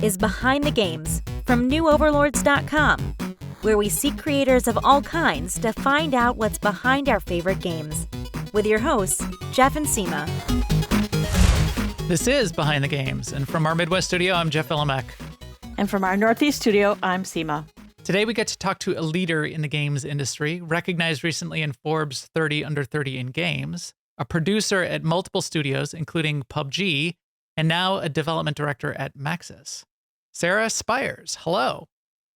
is Behind the Games from newoverlords.com, where we seek creators of all kinds to find out what's behind our favorite games. With your hosts, Jeff and Seema. This is Behind the Games, and from our Midwest studio, I'm Jeff Illimek. And from our Northeast studio, I'm Seema. Today, we get to talk to a leader in the games industry, recognized recently in Forbes 30 Under 30 in Games, a producer at multiple studios, including PUBG, and now a development director at Maxis. Sarah Spiers, hello.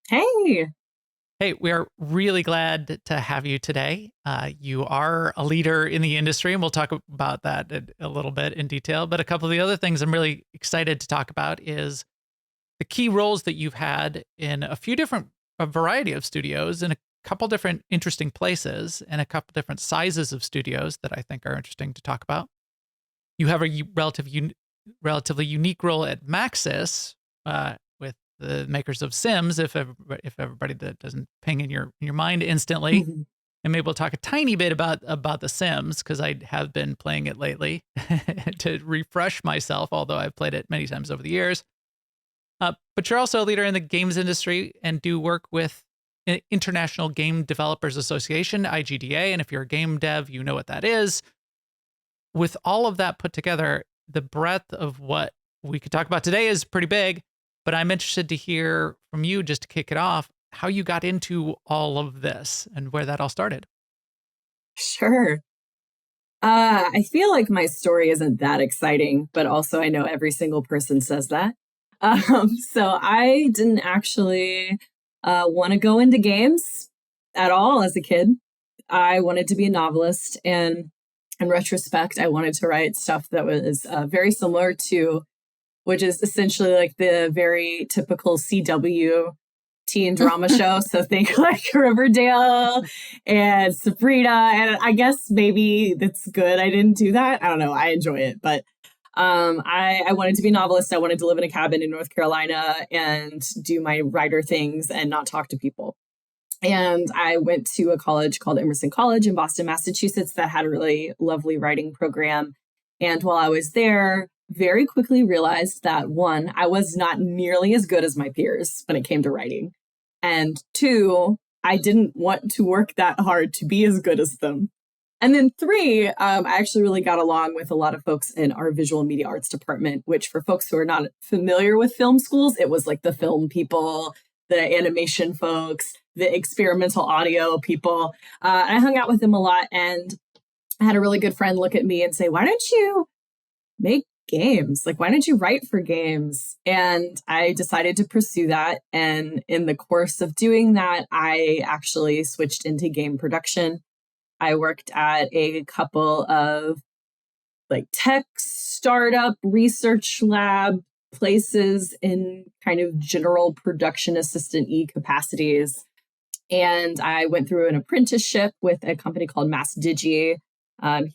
Hey. Hey, we are really glad to have you today. You are a leader in the industry, and we'll talk about that a little bit in detail. But a couple of the other things I'm really excited to talk about is the key roles that you've had in a variety of studios in a couple different interesting places and a couple different sizes of studios that I think are interesting to talk about. You have a relatively unique role at Maxis with the makers of Sims, if everybody that doesn't ping in your mind instantly. Mm-hmm. And maybe we'll talk a tiny bit about the Sims, because I have been playing it lately to refresh myself, although I've played it many times over the years. But you're also a leader in the games industry and do work with International Game Developers Association, IGDA. And if you're a game dev, you know what that is. With all of that put together, the breadth of what we could talk about today is pretty big. But I'm interested to hear from you, just to kick it off, how you got into all of this and where that all started. Sure. I feel like my story isn't that exciting, but also I know every single person says that. So I didn't actually want to go into games at all as a kid. I wanted to be a novelist, and in retrospect, I wanted to write stuff that was very similar to, which is essentially like the very typical CW teen drama show. So think like Riverdale and Sabrina, and I guess maybe that's good. I didn't do that. I don't know. I enjoy it, but I wanted to be a novelist. I wanted to live in a cabin in North Carolina and do my writer things and not talk to people. And I went to a college called Emerson College in Boston, Massachusetts, that had a really lovely writing program. And while I was there, very quickly realized that, one, I was not nearly as good as my peers when it came to writing. And two, I didn't want to work that hard to be as good as them. And then three, I actually really got along with a lot of folks in our visual media arts department, which for folks who are not familiar with film schools, it was like the film people, the animation folks, the experimental audio people. I hung out with them a lot, and I had a really good friend look at me and say, why don't you make games? Like, why don't you write for games? And I decided to pursue that. And in the course of doing that, I actually switched into game production. I worked at a couple of like tech startup research lab places in kind of general production assistant-y capacities. And I went through an apprenticeship with a company called Mass Digi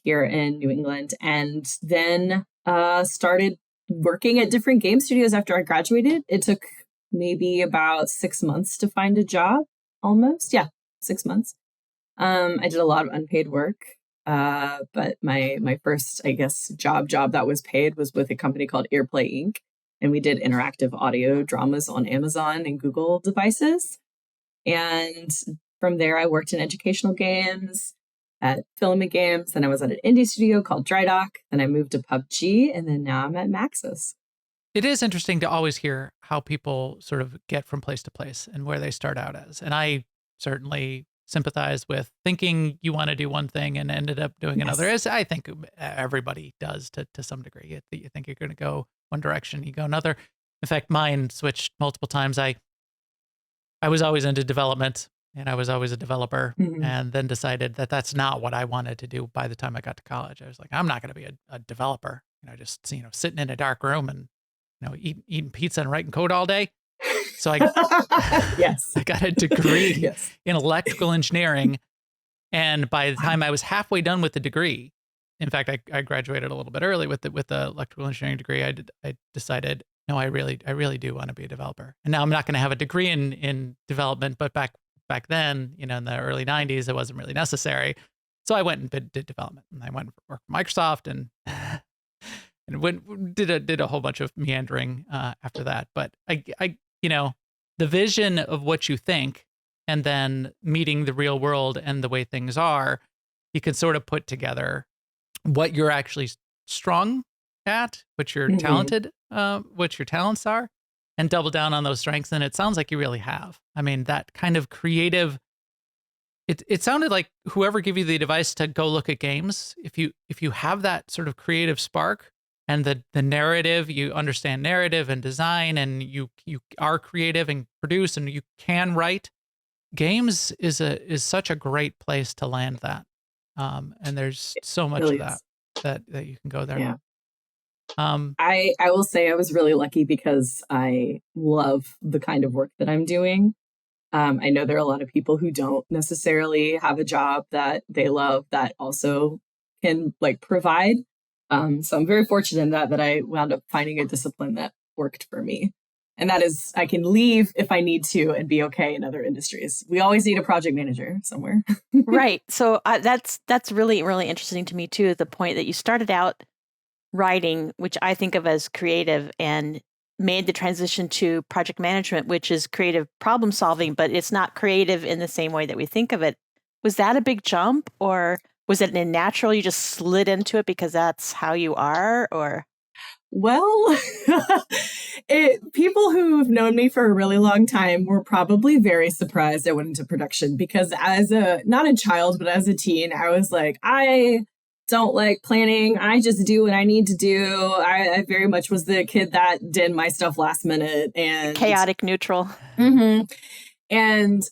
here in New England, and then started working at different game studios after I graduated. It took maybe about 6 months to find a job, almost. Yeah, 6 months. I did a lot of unpaid work, but my first, I guess, job that was paid was with a company called Airplay Inc. And we did interactive audio dramas on Amazon and Google devices. And from there, I worked in educational games, at filming games. Then I was at an indie studio called Dry Dock. Then I moved to PUBG, and then now I'm at Maxis. It is interesting to always hear how people sort of get from place to place and where they start out as. And I certainly sympathize with thinking you want to do one thing and ended up doing another, as I think everybody does to some degree. You think you're going to go one direction, you go another. In fact, mine switched multiple times. I was always into development, and I was always a developer, and then decided that that's not what I wanted to do by the time I got to college. I was like, I'm not going to be a developer, just sitting in a dark room and eating pizza and writing code all day. So I got a degree in electrical engineering, and by the time I was halfway done with the degree, in fact, I graduated a little bit early with the electrical engineering degree. I decided, no, I really do want to be a developer. And now I'm not going to have a degree in development, but back then, in the early 90s, it wasn't really necessary. So I went and did development, and I went to work for Microsoft, and and did a whole bunch of meandering after that. But I the vision of what you think, and then meeting the real world and the way things are, you can sort of put together what you're actually strong at, what you're talented, what your talents are, and double down on those strengths. And it sounds like you really have. I mean, that kind of creative. It sounded like whoever gave you the advice to go look at games, if you have that sort of creative spark and the narrative, you understand narrative and design, and you are creative and produce, and you can write, games is such a great place to land that. And there's so much really of that you can go there. Yeah. I will say I was really lucky because I love the kind of work that I'm doing. I know there are a lot of people who don't necessarily have a job that they love that also can like provide. So I'm very fortunate in that I wound up finding a discipline that worked for me. And that is, I can leave if I need to and be okay in other industries. We always need a project manager somewhere. Right. So that's really, really interesting to me too, the point that you started out writing, which I think of as creative, and made the transition to project management, which is creative problem solving, but it's not creative in the same way that we think of it. Was that a big jump, or was it natural? You just slid into it because that's how you are, or? Well, people who've known me for a really long time were probably very surprised I went into production, because as not a child, but as a teen, I was like, I don't like planning. I just do what I need to do. I very much was the kid that did my stuff last minute and chaotic neutral. Mm-hmm. And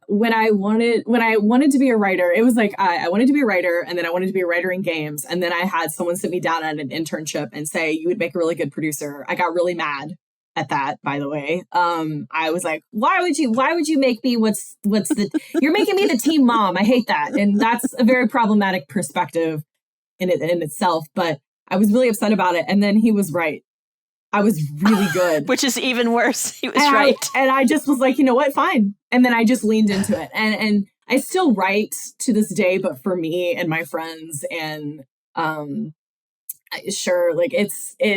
when I wanted to be a writer, it was like, I wanted to be a writer, and then I wanted to be a writer in games. And then I had someone sit me down at an internship and say, you would make a really good producer. I got really mad at that, by the way. I was like, why would you make me you're making me the team mom. I hate that. And that's a very problematic perspective in itself, but I was really upset about it. And then he was right. I was really good. Which is even worse. He was right. And I just was like, you know what? Fine. And then I just leaned into it. And I still write to this day, but for me and my friends. And sure, like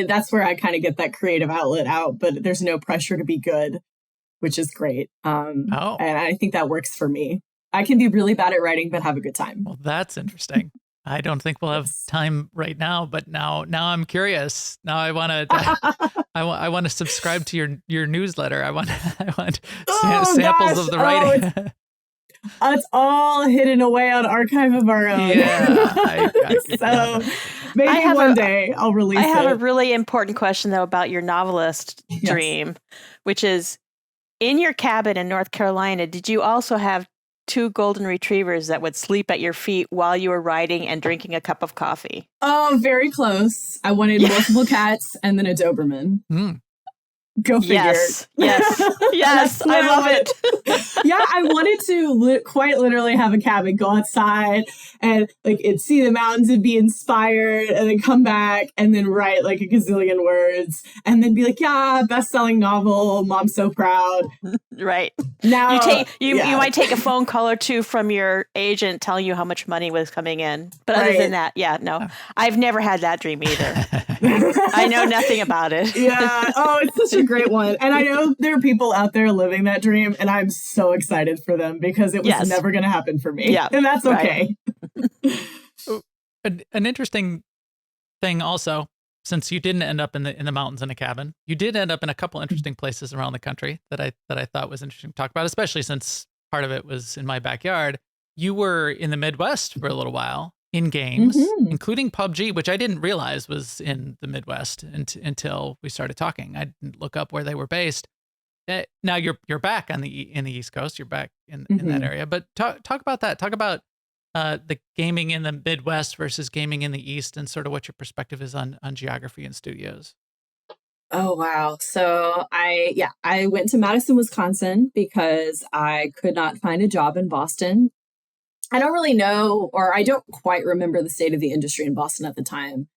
that's where I kind of get that creative outlet out, but there's no pressure to be good, which is great. And I think that works for me. I can be really bad at writing, but have a good time. Well, that's interesting. I don't think we'll have time right now, but now I'm curious. Now I want to I want to subscribe to your newsletter. I want samples of the writing. It's all hidden away on Archive of Our Own. Yeah, so maybe one day I'll release it. I have a really important question though about your novelist dream, which is, in your cabin in North Carolina, did you also have 2 golden retrievers that would sleep at your feet while you were writing and drinking a cup of coffee? Oh, very close. I wanted multiple cats and then a Doberman. Go figure. Yes. I love it. Yeah, I wanted to quite literally have a cabin, go outside and see the mountains and be inspired, and then come back and then write like a gazillion words and then be like, yeah, best-selling novel, mom's so proud. Right. Now you might take a phone call or two from your agent telling you how much money was coming in. But other than that, no. I've never had that dream either. I know nothing about it. Yeah. Oh, it's such a great one. And I know there are people out there living that dream, and I'm so excited for them because it was never going to happen for me. Yeah. And that's okay. Right. An interesting thing also, since you didn't end up in the mountains in a cabin, you did end up in a couple interesting places around the country that I thought was interesting to talk about, especially since part of it was in my backyard. You were in the Midwest for a little while in games, including PUBG, which I didn't realize was in the Midwest until we started talking. I didn't look up where they were based. Now you're back in the East Coast. You're back in that area. But talk about that. Talk about the gaming in the Midwest versus gaming in the East, and sort of what your perspective is on geography and studios. Oh, wow. So I went to Madison, Wisconsin because I could not find a job in Boston. I don't really know, or I don't quite remember the state of the industry in Boston at the time.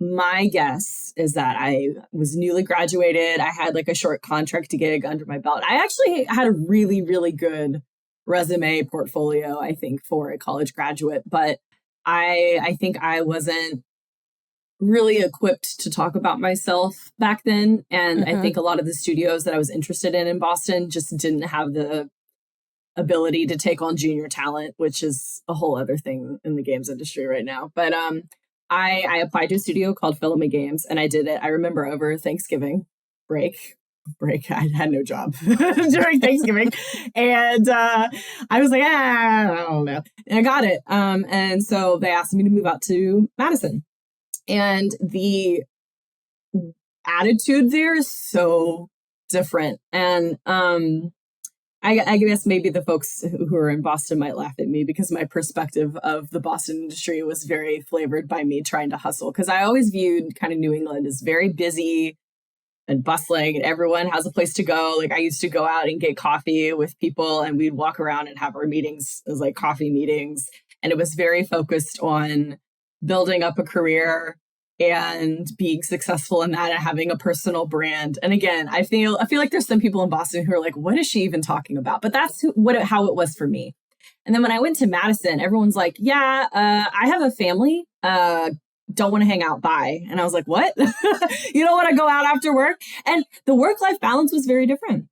My guess is that I was newly graduated. I had like a short contract gig under my belt. I actually had a really, really good resume portfolio, I think, for a college graduate, but I think I wasn't really equipped to talk about myself back then. And I think a lot of the studios that I was interested in Boston just didn't have the ability to take on junior talent, which is a whole other thing in the games industry right now. But I applied to a studio called Filament Games, and I did it. I remember over Thanksgiving break. I had no job during Thanksgiving. And I was like, I don't know. And I got it. And so they asked me to move out to Madison. And the attitude there is so different. And I guess maybe the folks who are in Boston might laugh at me because my perspective of the Boston industry was very flavored by me trying to hustle. Because I always viewed kind of New England as very busy and bustling, and everyone has a place to go. Like I used to go out and get coffee with people, and we'd walk around and have our meetings as like coffee meetings. And it was very focused on building up a career and being successful in that and having a personal brand. And again, I feel like there's some people in Boston who are like, what is she even talking about? But that's how it was for me. And then when I went to Madison, everyone's like, yeah, I have a family. Don't want to hang out. Bye. And I was like, what? You don't want to go out after work? And the work-life balance was very different.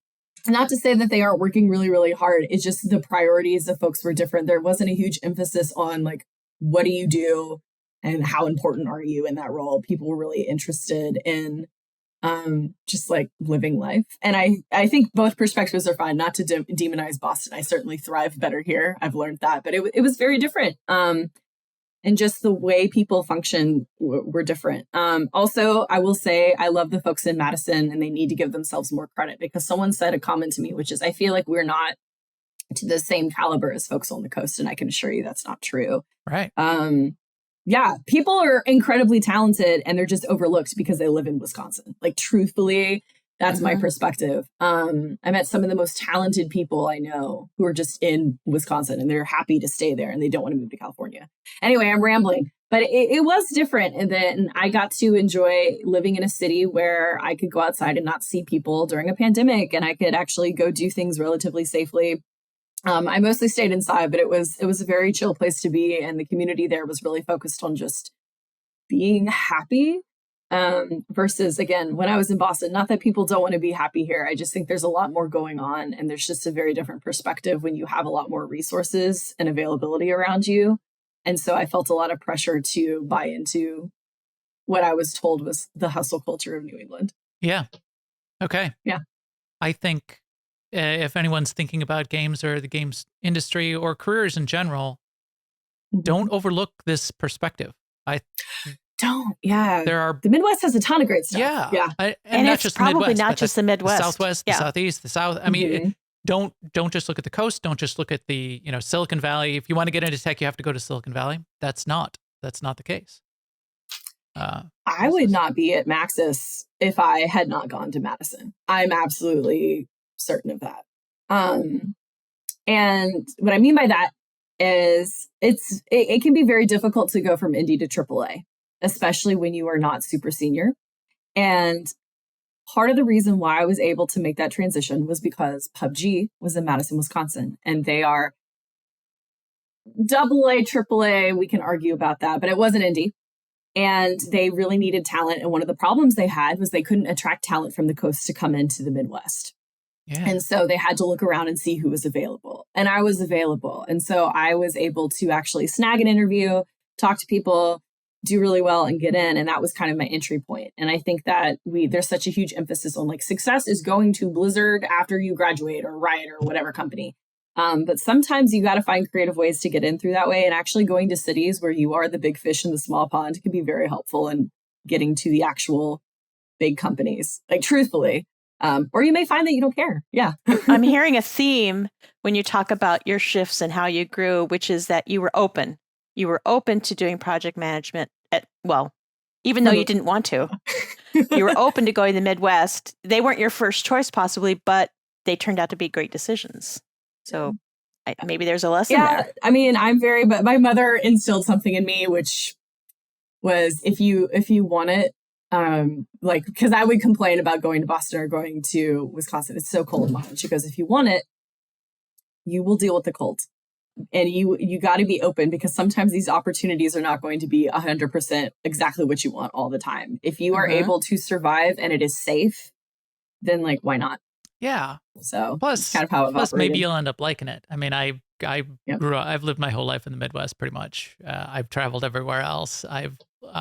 Not to say that they aren't working really, really hard. It's just the priorities of folks were different. There wasn't a huge emphasis on like, what do you do and how important are you in that role? People were really interested in just like living life. And I think both perspectives are fine, not to demonize Boston. I certainly thrive better here. I've learned that, but it was very different. And just the way people function were different. Also, I will say I love the folks in Madison, and they need to give themselves more credit, because someone said a comment to me, which is, I feel like we're not to the same caliber as folks on the coast. And I can assure you that's not true. Right. Yeah, people are incredibly talented and they're just overlooked because they live in Wisconsin. Like, truthfully, that's my perspective. I met some of the most talented people I know who are just in Wisconsin, and they're happy to stay there and they don't want to move to California. Anyway, I'm rambling, but it was different. And then I got to enjoy living in a city where I could go outside and not see people during a pandemic, and I could actually go do things relatively safely. I mostly stayed inside, but it was a very chill place to be. And the community there was really focused on just being happy. Versus, again, when I was in Boston, not that people don't want to be happy here. I just think there's a lot more going on, and there's just a very different perspective when you have a lot more resources and availability around you. And so I felt a lot of pressure to buy into what I was told was the hustle culture of New England. Yeah. Okay. Yeah. I think if anyone's thinking about games or the games industry or careers in general, don't overlook this perspective. Yeah. There are the Midwest has a ton of great stuff. Yeah. And not it's just probably the Midwest, not just the Midwest. The Southwest, the Southeast, the South. I mean, don't just look at the coast. Don't just look at the, Silicon Valley. If you want to get into tech, you have to go to Silicon Valley. That's not the case. I would not be at Maxis if I had not gone to Madison. I'm absolutely certain of that. And what I mean by that is it can be very difficult to go from indie to AAA, especially when you are not super senior. And part of the reason why I was able to make that transition was because PUBG was in Madison, Wisconsin, and they are AA, AAA. We can argue about that, but it wasn't indie. And they really needed talent. And one of the problems they had was they couldn't attract talent from the coast to come into the Midwest. Yeah. And so they had to look around and see who was available. And I was available. And so I was able to actually snag an interview, talk to people, do really well, and get in. And that was kind of my entry point. And I think that there's such a huge emphasis on like success is going to Blizzard after you graduate, or Riot, or whatever company. But sometimes you got to find creative ways to get in through that way. And actually going to cities where you are the big fish in the small pond can be very helpful in getting to the actual big companies, like truthfully. Or you may find that you don't care. Yeah. I'm hearing a theme when you talk about your shifts and how you grew, which is that you were open. You were open to doing project management even though you didn't want to. You were open to going to the Midwest. They weren't your first choice possibly, but they turned out to be great decisions. So maybe there's a lesson there. I mean, but my mother instilled something in me, which was if you want it, because I would complain about going to Boston or going to Wisconsin. It's so cold, Mom. She goes, if you want it, you will deal with the cold. And you got to be open, because sometimes these opportunities are not going to be 100% exactly what you want all the time. If you are able to survive and it is safe, then like, why not? Yeah. So plus, that's kind of how I've plus operated. maybe you'll end up liking it. I mean, I Yep. grew up, I've lived my whole life in the Midwest pretty much. I've traveled everywhere else. I've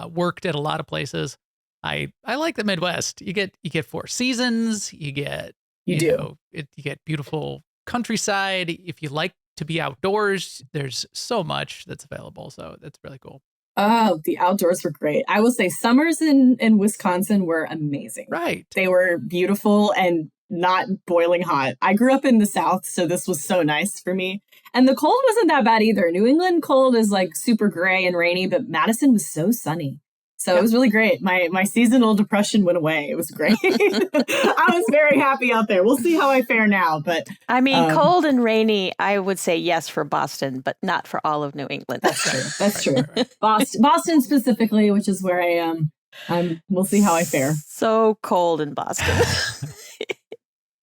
worked at a lot of places. I like the Midwest. You get 4 seasons. You get you get beautiful countryside. If you like to be outdoors, there's so much that's available. So that's really cool. Oh, the outdoors were great. I will say summers in Wisconsin were amazing. Right. They were beautiful and not boiling hot. I grew up in the South, so this was so nice for me. And the cold wasn't that bad either. New England cold is like super gray and rainy, but Madison was so sunny. So It was really great. My seasonal depression went away. It was great. I was very happy out there. We'll see how I fare now. But I mean, cold and rainy, I would say yes for Boston, but not for all of New England. That's true. That's true. Boston specifically, which is where I am. We'll see how I fare. So cold in Boston.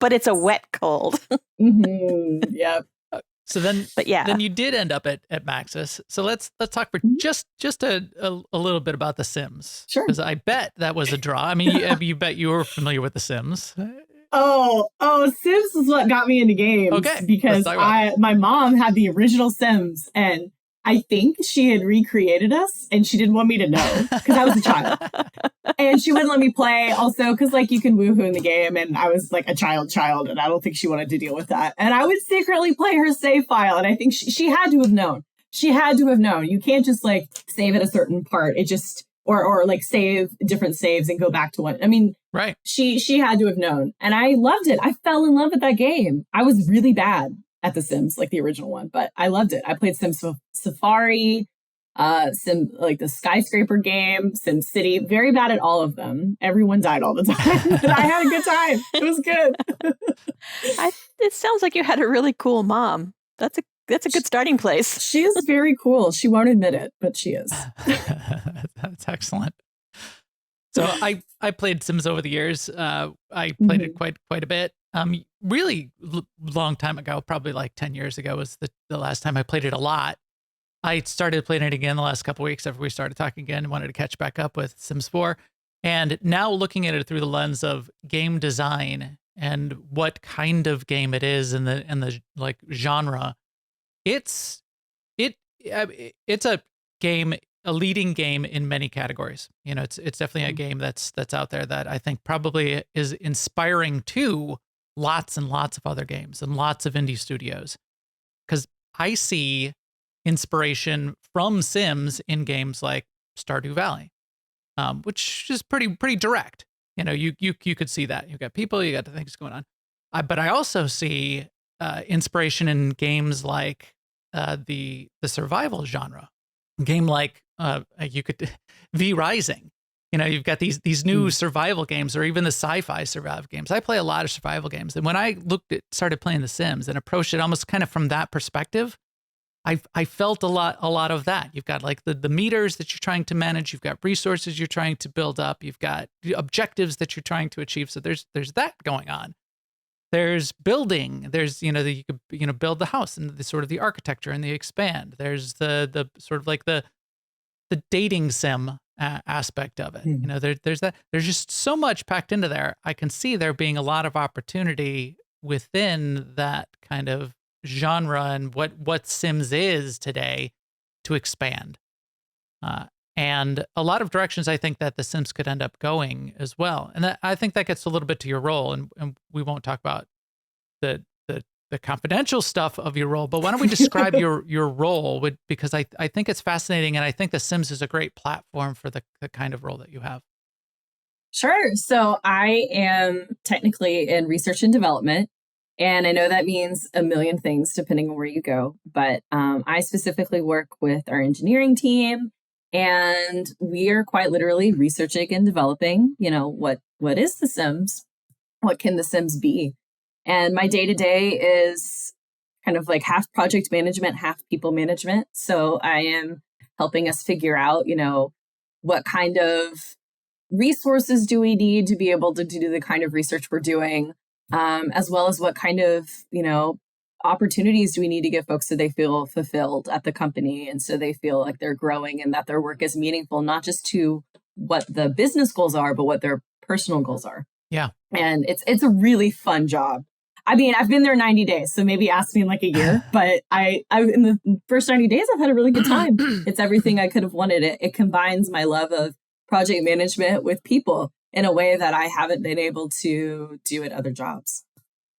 But it's a wet cold. Yep. So then, but yeah, then you did end up at Maxis. So let's talk for just a little bit about The Sims. Sure. Because I bet that was a draw. I mean, you bet you were familiar with The Sims. Oh, Sims is what got me into games. Okay. Because my mom had the original Sims, and I think she had recreated us, and she didn't want me to know because I was a child. And she wouldn't let me play also because like you can woohoo in the game, and I was like a child, and I don't think she wanted to deal with that. And I would secretly play her save file, and I think she had to have known. She had to have known. You can't just like save at a certain part. It just or like save different saves and go back to one. I mean, right. She had to have known. And I loved it. I fell in love with that game. I was really bad at The Sims, like the original one, but I loved it. I played Sim Safari, Sim like the skyscraper game, Sim City. Very bad at all of them. Everyone died all the time, but I had a good time. It was good. It sounds like you had a really cool mom. That's a good starting place. She is very cool. She won't admit it, but she is. That's excellent. So I played Sims over the years. I played it quite a bit. Really long time ago, probably like 10 years ago was the last time I played it a lot. I started playing it again the last couple of weeks after we started talking again and wanted to catch back up with Sims 4. And now looking at it through the lens of game design and what kind of game it is and the like genre, it's a game, a leading game in many categories. You know, it's definitely a game that's out there that I think probably is inspiring to lots and lots of other games and lots of indie studios. Because I see inspiration from Sims in games like Stardew Valley, which is pretty direct. You know, you could see that. You've got people, you got the things going on. But I also see inspiration in games like the survival genre. A game like you could V Rising. You know, you've got these new survival games, or even the sci-fi survival games. I play a lot of survival games, and when I started playing The Sims and approached it almost kind of from that perspective, I felt a lot of that. You've got like the meters that you're trying to manage. You've got resources you're trying to build up. You've got objectives that you're trying to achieve. So there's that going on. There's building. There's you could build the house and the sort of the architecture and the expand. There's the sort of like the dating sim aspect of it. You know, there's that. There's just so much packed into there. I can see there being a lot of opportunity within that kind of genre and what Sims is today to expand. And a lot of directions I think that The Sims could end up going as well. And I think that gets a little bit to your role, and we won't talk about the confidential stuff of your role, but why don't we describe your role because I think it's fascinating, and I think The Sims is a great platform for the kind of role that you have. Sure. So I am technically in research and development, and I know that means a million things depending on where you go, but I specifically work with our engineering team, and we are quite literally researching and developing, you know, what is The Sims? What can The Sims be? And my day-to-day is kind of like half project management, half people management. So I am helping us figure out, you know, what kind of resources do we need to be able to do the kind of research we're doing, as well as what kind of, you know, opportunities do we need to give folks so they feel fulfilled at the company and so they feel like they're growing and that their work is meaningful, not just to what the business goals are, but what their personal goals are. Yeah. And it's a really fun job. I mean, I've been there 90 days, so maybe ask me in like a year, but I in the first 90 days, I've had a really good time. It's everything I could have wanted. It combines my love of project management with people in a way that I haven't been able to do at other jobs.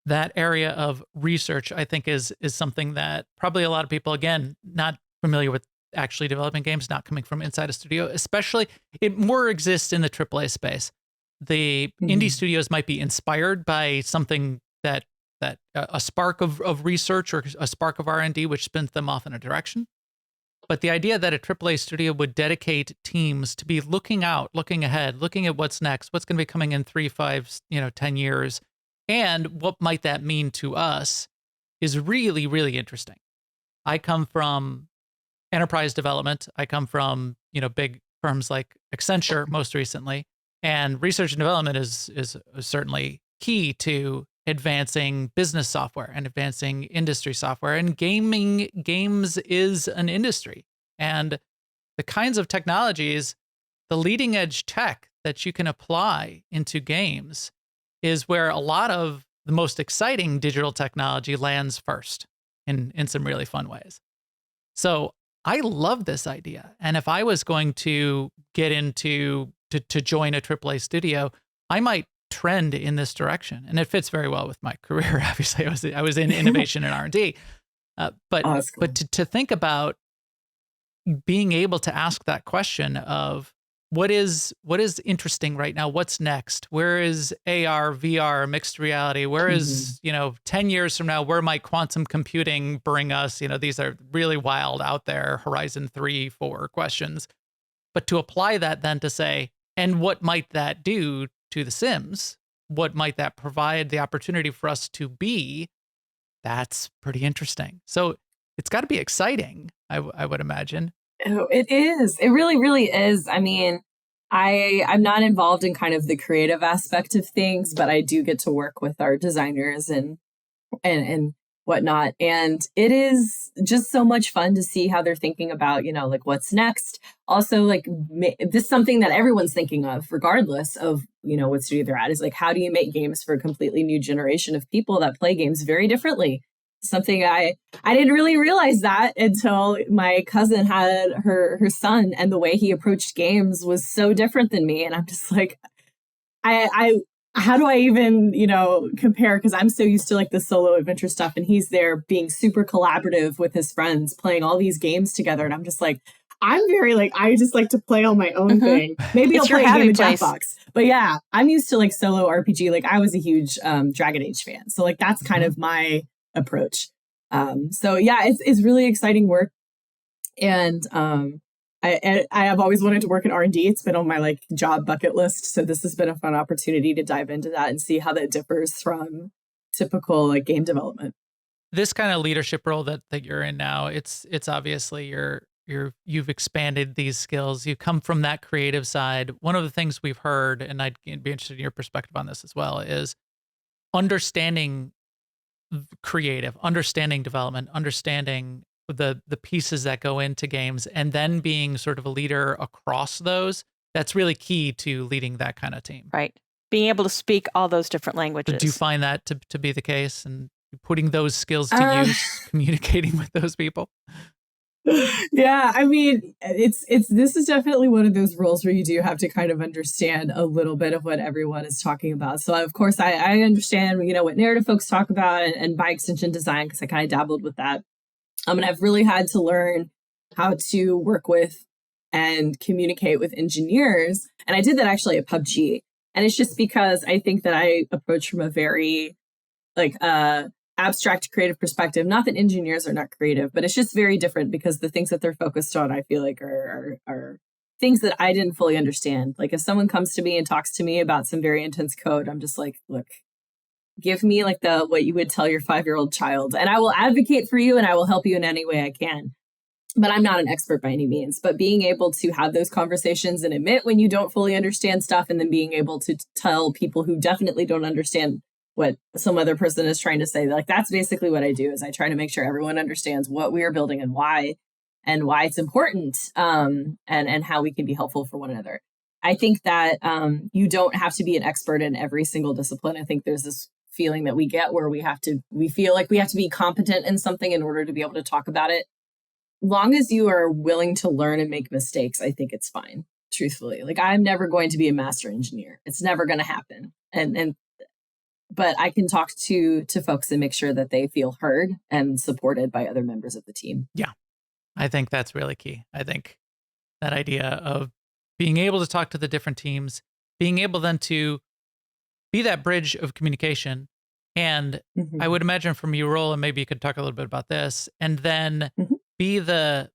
That area of research, I think, is something that probably a lot of people, again, not familiar with actually developing games, not coming from inside a studio, especially, it more exists in the AAA space. The indie studios might be inspired by something that a spark of research or a spark of R&D, which spins them off in a direction. But the idea that a AAA studio would dedicate teams to be looking out, looking ahead, looking at what's next, what's going to be coming in 3, 5, 10 years, and what might that mean to us is really, really interesting. I come from enterprise development. I come from, big firms like Accenture most recently, and research and development is certainly key to advancing business software and advancing industry software, and games is an industry. And the kinds of technologies, the leading edge tech that you can apply into games is where a lot of the most exciting digital technology lands first in some really fun ways. So I love this idea. And if I was going to get into to join a AAA studio, I might trend in this direction, and it fits very well with my career. Obviously, I was in innovation and R&D, but to think about being able to ask that question of what is interesting right now, what's next, where is AR, VR, mixed reality, where is 10 years from now, where might quantum computing bring us? These are really wild out there, horizon 3, 4 questions. But to apply that then to say, and what might that do to the Sims? What might that provide the opportunity for us to be? That's pretty interesting. So it's got to be exciting, I would imagine. Oh, it is. It really, really is. I mean, I'm not involved in kind of the creative aspect of things, but I do get to work with our designers and whatnot. And it is just so much fun to see how they're thinking about, like what's next. Also, like this is something that everyone's thinking of, regardless of, what studio they're at, is like, how do you make games for a completely new generation of people that play games very differently? Something I didn't really realize that until my cousin had her son, and the way he approached games was so different than me. And I'm just like, how do I even, compare? Because I'm so used to like the solo adventure stuff, and he's there being super collaborative with his friends, playing all these games together. And I'm just like, I'm very like, I just like to play on my own thing. Maybe I'll play a game of Jackbox. But yeah, I'm used to like solo RPG. Like I was a huge Dragon Age fan. So like that's kind of my approach. So yeah, it's really exciting work. And I have always wanted to work in R&D. It's been on my like job bucket list. So this has been a fun opportunity to dive into that and see how that differs from typical like game development. This kind of leadership role that you're in now, it's obviously you've expanded these skills. You come from that creative side. One of the things we've heard, and I'd be interested in your perspective on this as well, is understanding creative, understanding development, understanding the pieces that go into games, and then being sort of a leader across those. That's really key to leading that kind of team. Right. Being able to speak all those different languages. Do you find that to be the case, and putting those skills to use, communicating with those people? Yeah, I mean, this is definitely one of those roles where you do have to kind of understand a little bit of what everyone is talking about. So of course I understand, what narrative folks talk about, and by extension design, because I kind of dabbled with that. And I've really had to learn how to work with and communicate with engineers. And I did that actually at PUBG. And it's just because I think that I approach from a very abstract creative perspective. Not that engineers are not creative, but it's just very different because the things that they're focused on, I feel like are things that I didn't fully understand. Like if someone comes to me and talks to me about some very intense code, I'm just like, look, give me like what you would tell your 5-year-old child, and I will advocate for you and I will help you in any way I can. But I'm not an expert by any means. But being able to have those conversations and admit when you don't fully understand stuff, and then being able to tell people who definitely don't understand what some other person is trying to say. Like, that's basically what I do, is I try to make sure everyone understands what we are building and why it's important, and how we can be helpful for one another. I think that you don't have to be an expert in every single discipline. I think there's this feeling that we get where we feel like we have to be competent in something in order to be able to talk about it. Long as you are willing to learn and make mistakes, I think it's fine. Truthfully, like, I'm never going to be a master engineer. It's never going to happen. But I can talk to folks and make sure that they feel heard and supported by other members of the team. Yeah, I think that's really key. I think that idea of being able to talk to the different teams, being able then to be that bridge of communication. And I would imagine from your role, and maybe you could talk a little bit about this, and then be the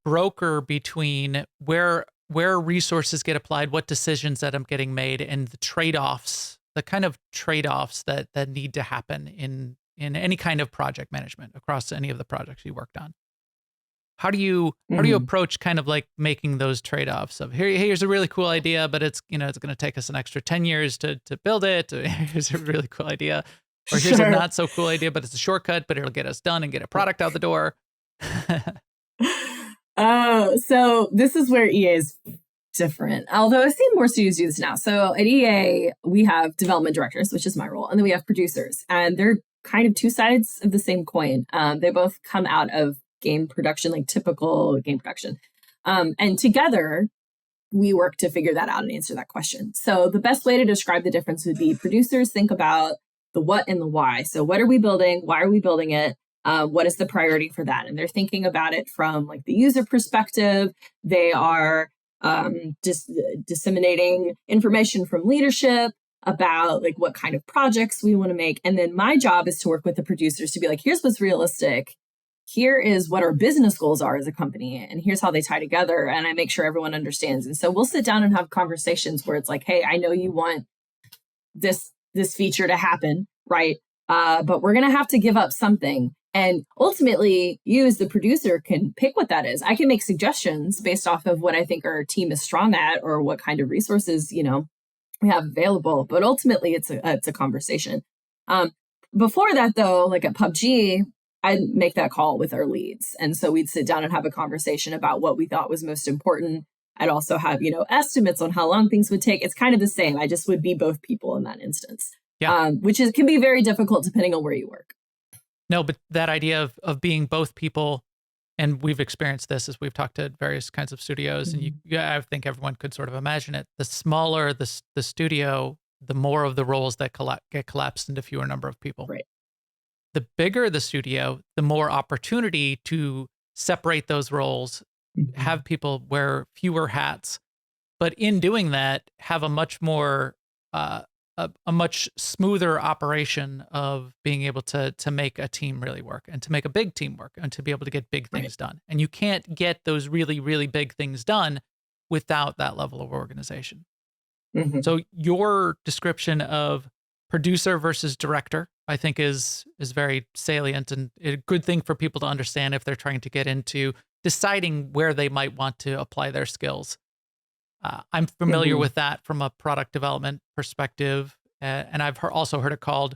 broker between where resources get applied, what decisions that are getting made, and the trade-offs, the kind of trade-offs that need to happen in any kind of project management across any of the projects you worked on. How do you approach kind of like making those trade-offs of here's a really cool idea, but it's going to take us an extra 10 years to build it. Here's a really cool idea, or here's a not so cool idea, but it's a shortcut, but it'll get us done and get a product out the door. So this is where EA is different. Although I've seen more studios do this now. So at EA, we have development directors, which is my role, and then we have producers, and they're kind of two sides of the same coin. They both come out of game production, like typical game production. And together, we work to figure that out and answer that question. So the best way to describe the difference would be producers think about the what and the why. So what are we building? Why are we building it? What is the priority for that? And they're thinking about it from like the user perspective. They are disseminating information from leadership about like what kind of projects we want to make. And then my job is to work with the producers to be like, here's what's realistic. Here is what our business goals are as a company, and here's how they tie together. And I make sure everyone understands. And so we'll sit down and have conversations where it's like, hey, I know you want this feature to happen, right? But we're going to have to give up something. And ultimately, you as the producer can pick what that is. I can make suggestions based off of what I think our team is strong at or what kind of resources, we have available. But ultimately, it's a conversation. Before that, though, like at PUBG, I'd make that call with our leads. And so we'd sit down and have a conversation about what we thought was most important. I'd also have, estimates on how long things would take. It's kind of the same. I just would be both people in that instance, which can be very difficult depending on where you work. No, but that idea of being both people, and we've experienced this as we've talked to various kinds of studios, and I think everyone could sort of imagine it. The smaller the studio, the more of the roles that get collapsed into fewer number of people. Right. The bigger the studio, the more opportunity to separate those roles, have people wear fewer hats, but in doing that, have a much more a much smoother operation of being able to make a team really work and to make a big team work and to be able to get big things done. And you can't get those really, really big things done without that level of organization. So your description of producer versus director, I think is very salient and a good thing for people to understand if they're trying to get into deciding where they might want to apply their skills. I'm familiar with that from a product development perspective, and I've also heard it called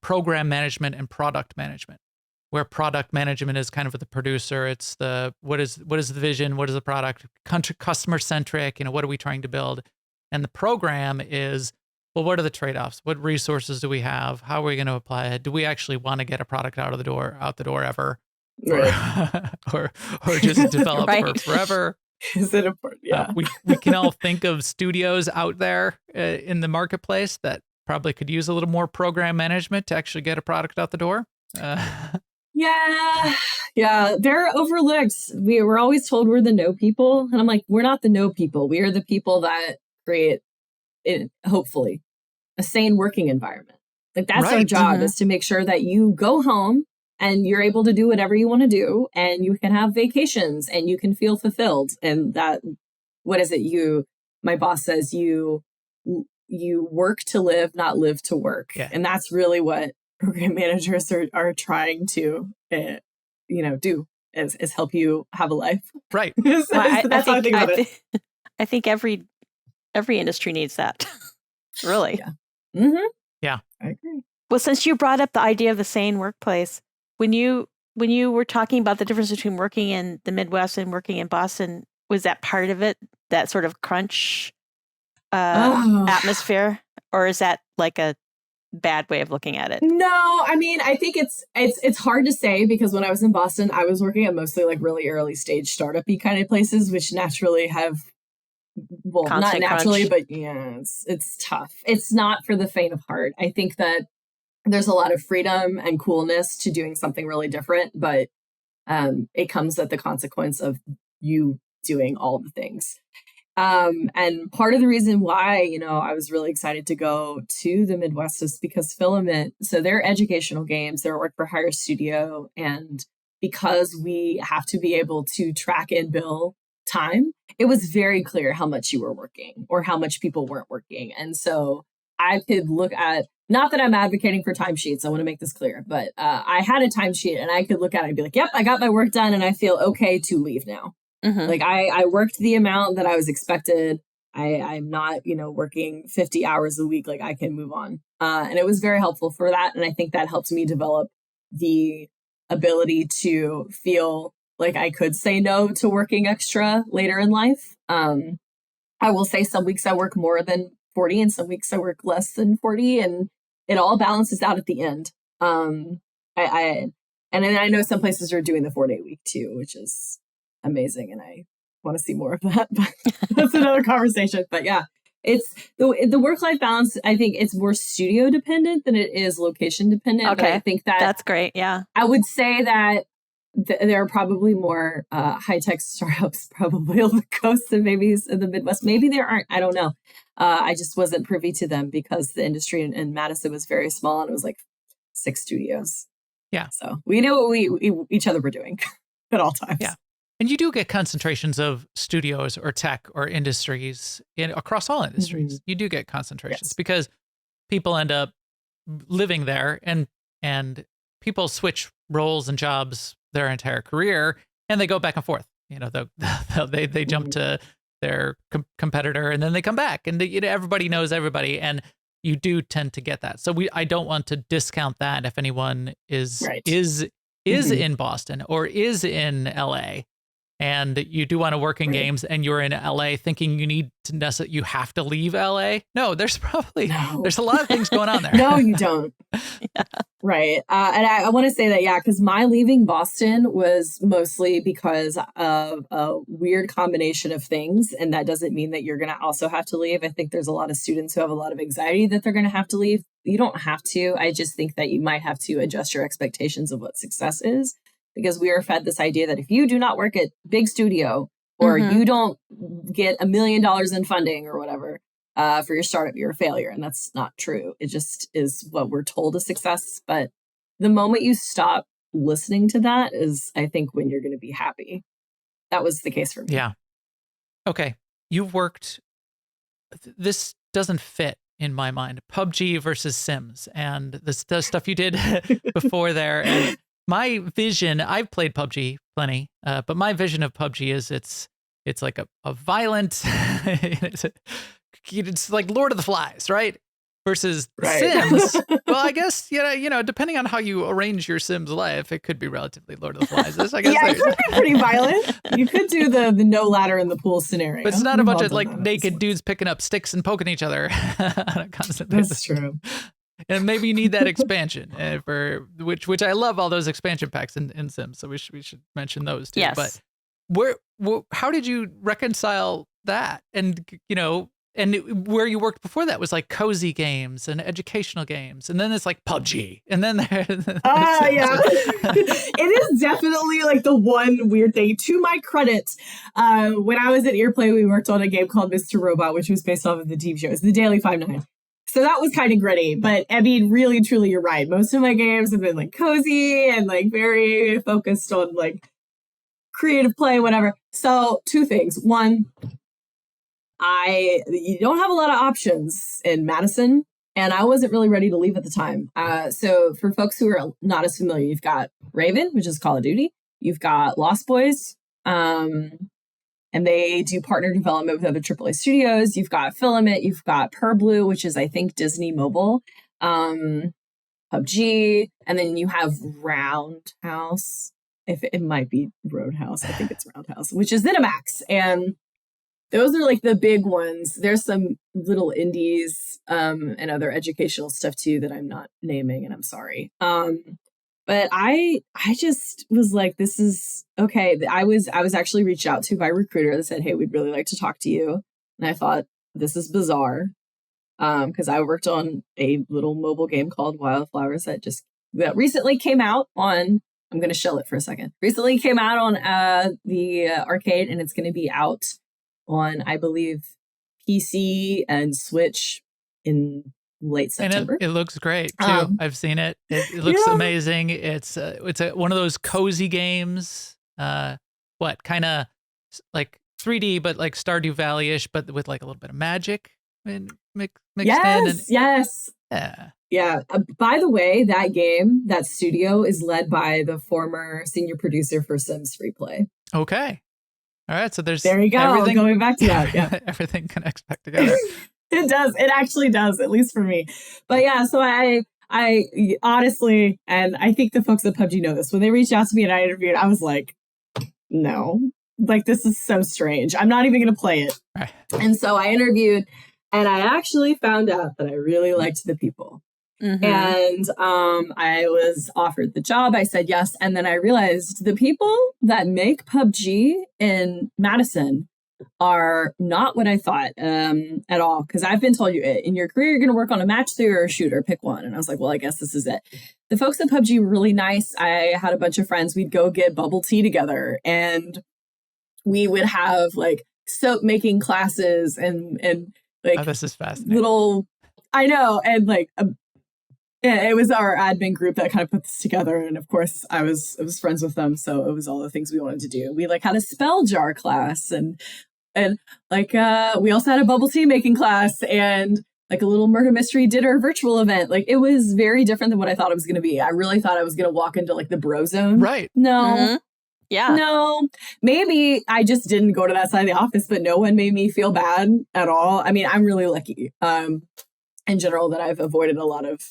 program management and product management, where product management is kind of the producer. It's what is the vision, what is the product, customer centric, what are we trying to build, and the program is, well, what are the trade-offs? What resources do we have? How are we going to apply it? Do we actually want to get a product out the door ever, or just develop for forever? Is it important? Yeah. We can all think of studios out there in the marketplace that probably could use a little more program management to actually get a product out the door. Yeah, they're overlooked. We're always told we're the no people. And I'm like, we're not the no people. We are the people that create, hopefully, a sane working environment. Like that's our job, is to make sure that you go home and you're able to do whatever you want to do, and you can have vacations and you can feel fulfilled. And that, what is it? My boss says you work to live, not live to work. Yeah. And that's really what program managers are trying to, do is help you have a life. Right. That's how I think about it. I think every industry needs that. Really. Yeah. Yeah. I agree. Well, since you brought up the idea of the sane workplace, when you were talking about the difference between working in the Midwest and working in Boston, was that part of it? That sort of crunch atmosphere, or is that like a bad way of looking at it? No, I mean, I think it's hard to say, because when I was in Boston, I was working at mostly like really early stage startup-y kind of places, which naturally have, well, Constant not naturally, crunch. but yeah, it's tough. It's not for the faint of heart. I think that there's a lot of freedom and coolness to doing something really different, but it comes at the consequence of you doing all the things. And part of the reason why, I was really excited to go to the Midwest is because Filament, so they're educational games, they're a work for hire studio. And because we have to be able to track and bill time, it was very clear how much you were working or how much people weren't working. And so I could look at, not that I'm advocating for timesheets, I want to make this clear, but I had a timesheet and I could look at it and be like, yep, I got my work done and I feel okay to leave now. Mm-hmm. Like I worked the amount that I was expected. I'm not, working 50 hours a week. Like I can move on. And it was very helpful for that. And I think that helped me develop the ability to feel like I could say no to working extra later in life. I will say some weeks I work more than 40 and some weeks I work less than 40, and it all balances out at the end. And then I know some places are doing the 4-day week too, which is amazing, and I want to see more of that, but that's another conversation. But yeah, it's the work-life balance. I think it's more studio dependent than it is location dependent. Okay, but I think that's great. Yeah, I would say that there are probably more high-tech startups probably on the coast than maybe in the Midwest. Maybe there aren't. I don't know. I just wasn't privy to them because the industry in Madison was very small and it was like 6 studios. Yeah. So we knew what we each other were doing at all times. Yeah. And you do get concentrations of studios or tech or industries across all industries. Mm-hmm. You do get concentrations because people end up living there, and people switch roles and jobs their entire career, and they go back and forth. They jump to their competitor, and then they come back, and everybody knows everybody, and you do tend to get that. So I don't want to discount that if anyone is in Boston or is in LA. And you do want to work in games and you're in LA thinking you have to leave LA. No, there's a lot of things going on there. No, you don't. Yeah. Right. And I want to say that, because my leaving Boston was mostly because of a weird combination of things. And that doesn't mean that you're going to also have to leave. I think there's a lot of students who have a lot of anxiety that they're going to have to leave. You don't have to. I just think that you might have to adjust your expectations of what success is. Because we are fed this idea that if you do not work at big studio or you don't get $1 million in funding or whatever for your startup, you're a failure. And that's not true. It just is what we're told is success. But the moment you stop listening to that is, I think, when you're going to be happy. That was the case for me. Yeah. Okay. You've worked. This doesn't fit in my mind. PUBG versus Sims and the stuff you did before there. And my vision, I've played PUBG plenty, but my vision of PUBG is it's like a violent, it's like Lord of the Flies, right? Versus Sims. Well, I guess, depending on how you arrange your Sims life, it could be relatively Lord of the Flies. I guess it could be pretty violent. You could do the no ladder in the pool scenario. But it's not a bunch of like naked dudes picking up sticks and poking each other on a constant basis. That's true. And maybe you need that expansion for which I love all those expansion packs in Sims. So we should mention those too. Yes. But how did you reconcile that? And and where you worked before that was like cozy games and educational games, and then it's like PUBG, and then yeah, it is definitely like the one weird thing. To my credit, when I was at Earplay, we worked on a game called Mr. Robot, which was based off of the TV show. It's the Daily 5-9. So that was kind of gritty, but I mean, really, truly, you're right. Most of my games have been like cozy and like very focused on like creative play, whatever. So 2 things. One, you don't have a lot of options in Madison, and I wasn't really ready to leave at the time. So for folks who are not as familiar, you've got Raven, which is Call of Duty. You've got Lost Boys, and they do partner development with other AAA studios. You've got Filament, you've got Purblue, which is, I think, Disney Mobile. PUBG, and then you have Roundhouse. If it might be Roadhouse, I think it's Roundhouse, which is Zenimax. And those are like the big ones. There's some little indies and other educational stuff too that I'm not naming, and I'm sorry. But I just was like, this is okay. I was actually reached out to by a recruiter that said, hey, we'd really like to talk to you. And I thought, this is bizarre. Because I worked on a little mobile game called Wildflowers that recently came out on, I'm going to shell it for a second. Recently came out on the arcade, and it's going to be out on, I believe, PC and Switch in late September. And it looks great too. I've seen it. It looks amazing. It's one of those cozy games. Kind of like 3D, but like Stardew Valley-ish, but with like a little bit of magic mixed in. Yes. Yeah. Yeah. By the way, that studio is led by the former senior producer for Sims Free Play. Okay. All right. So there you go. Going back to that. Yeah. Everything connects back together. It does. It actually does, at least for me. But yeah, so I honestly, and I think the folks at PUBG know this, when they reached out to me and I interviewed, I was like, no, like, this is so strange. I'm not even going to play it. Right. And so I interviewed, and I actually found out that I really liked the people. Mm-hmm. And I was offered the job. I said yes. And then I realized the people that make PUBG in Madison are not what I thought at all. Because I've been told, in your career, you're going to work on a match 3 or a shooter, pick one. And I was like, well, I guess this is it. The folks at PUBG were really nice. I had a bunch of friends. We'd go get bubble tea together, and we would have like soap making classes and like, this is fascinating. I know. And like, it was our admin group that kind of put this together. And of course I was friends with them. So it was all the things we wanted to do. We like had a spell jar class and like, we also had a bubble tea making class and like a little murder mystery dinner virtual event. Like, it was very different than what I thought it was going to be. I really thought I was going to walk into like the bro zone. Right. No. Mm-hmm. Yeah. No, maybe I just didn't go to that side of the office, but no one made me feel bad at all. I mean, I'm really lucky in general that I've avoided a lot of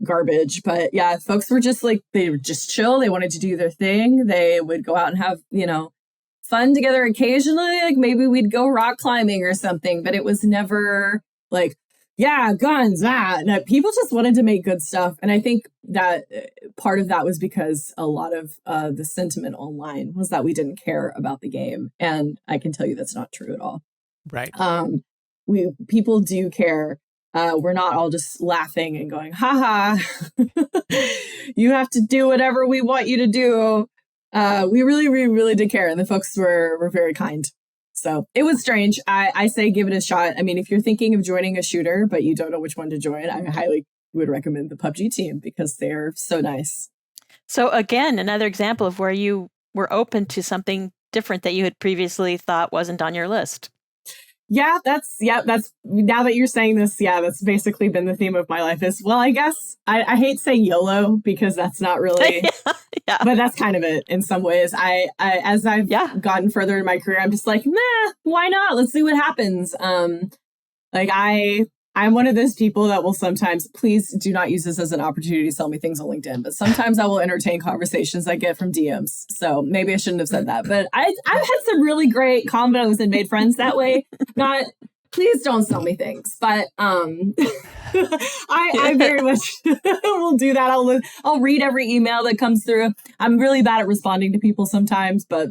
garbage. But yeah, folks were just like, they were just chill. They wanted to do their thing. They would go out and have, fun together occasionally. Like maybe we'd go rock climbing or something, but it was never like, yeah, guns, that. No, people just wanted to make good stuff. And I think that part of that was because a lot of the sentiment online was that we didn't care about the game. And I can tell you that's not true at all. Right. People do care. We're not all just laughing and going, ha you have to do whatever we want you to do. We really did care. And the folks were very kind. So it was strange. I say give it a shot. I mean, if you're thinking of joining a shooter, but you don't know which one to join, I highly would recommend the PUBG team because they're so nice. So again, another example of where you were open to something different that you had previously thought wasn't on your list. Yeah, that's now that you're saying this, that's basically been the theme of my life is, well, I guess I hate saying YOLO because that's not really, but that's kind of it in some ways. As I've gotten further in my career, I'm just like, why not? Let's see what happens. I'm one of those people that will sometimes, please do not use this as an opportunity to sell me things on LinkedIn, but sometimes I will entertain conversations I get from DMs. So maybe I shouldn't have said that, but I've had some really great combos and made friends that way. Please don't sell me things, but I very much will do that. I'll read every email that comes through. I'm really bad at responding to people sometimes, but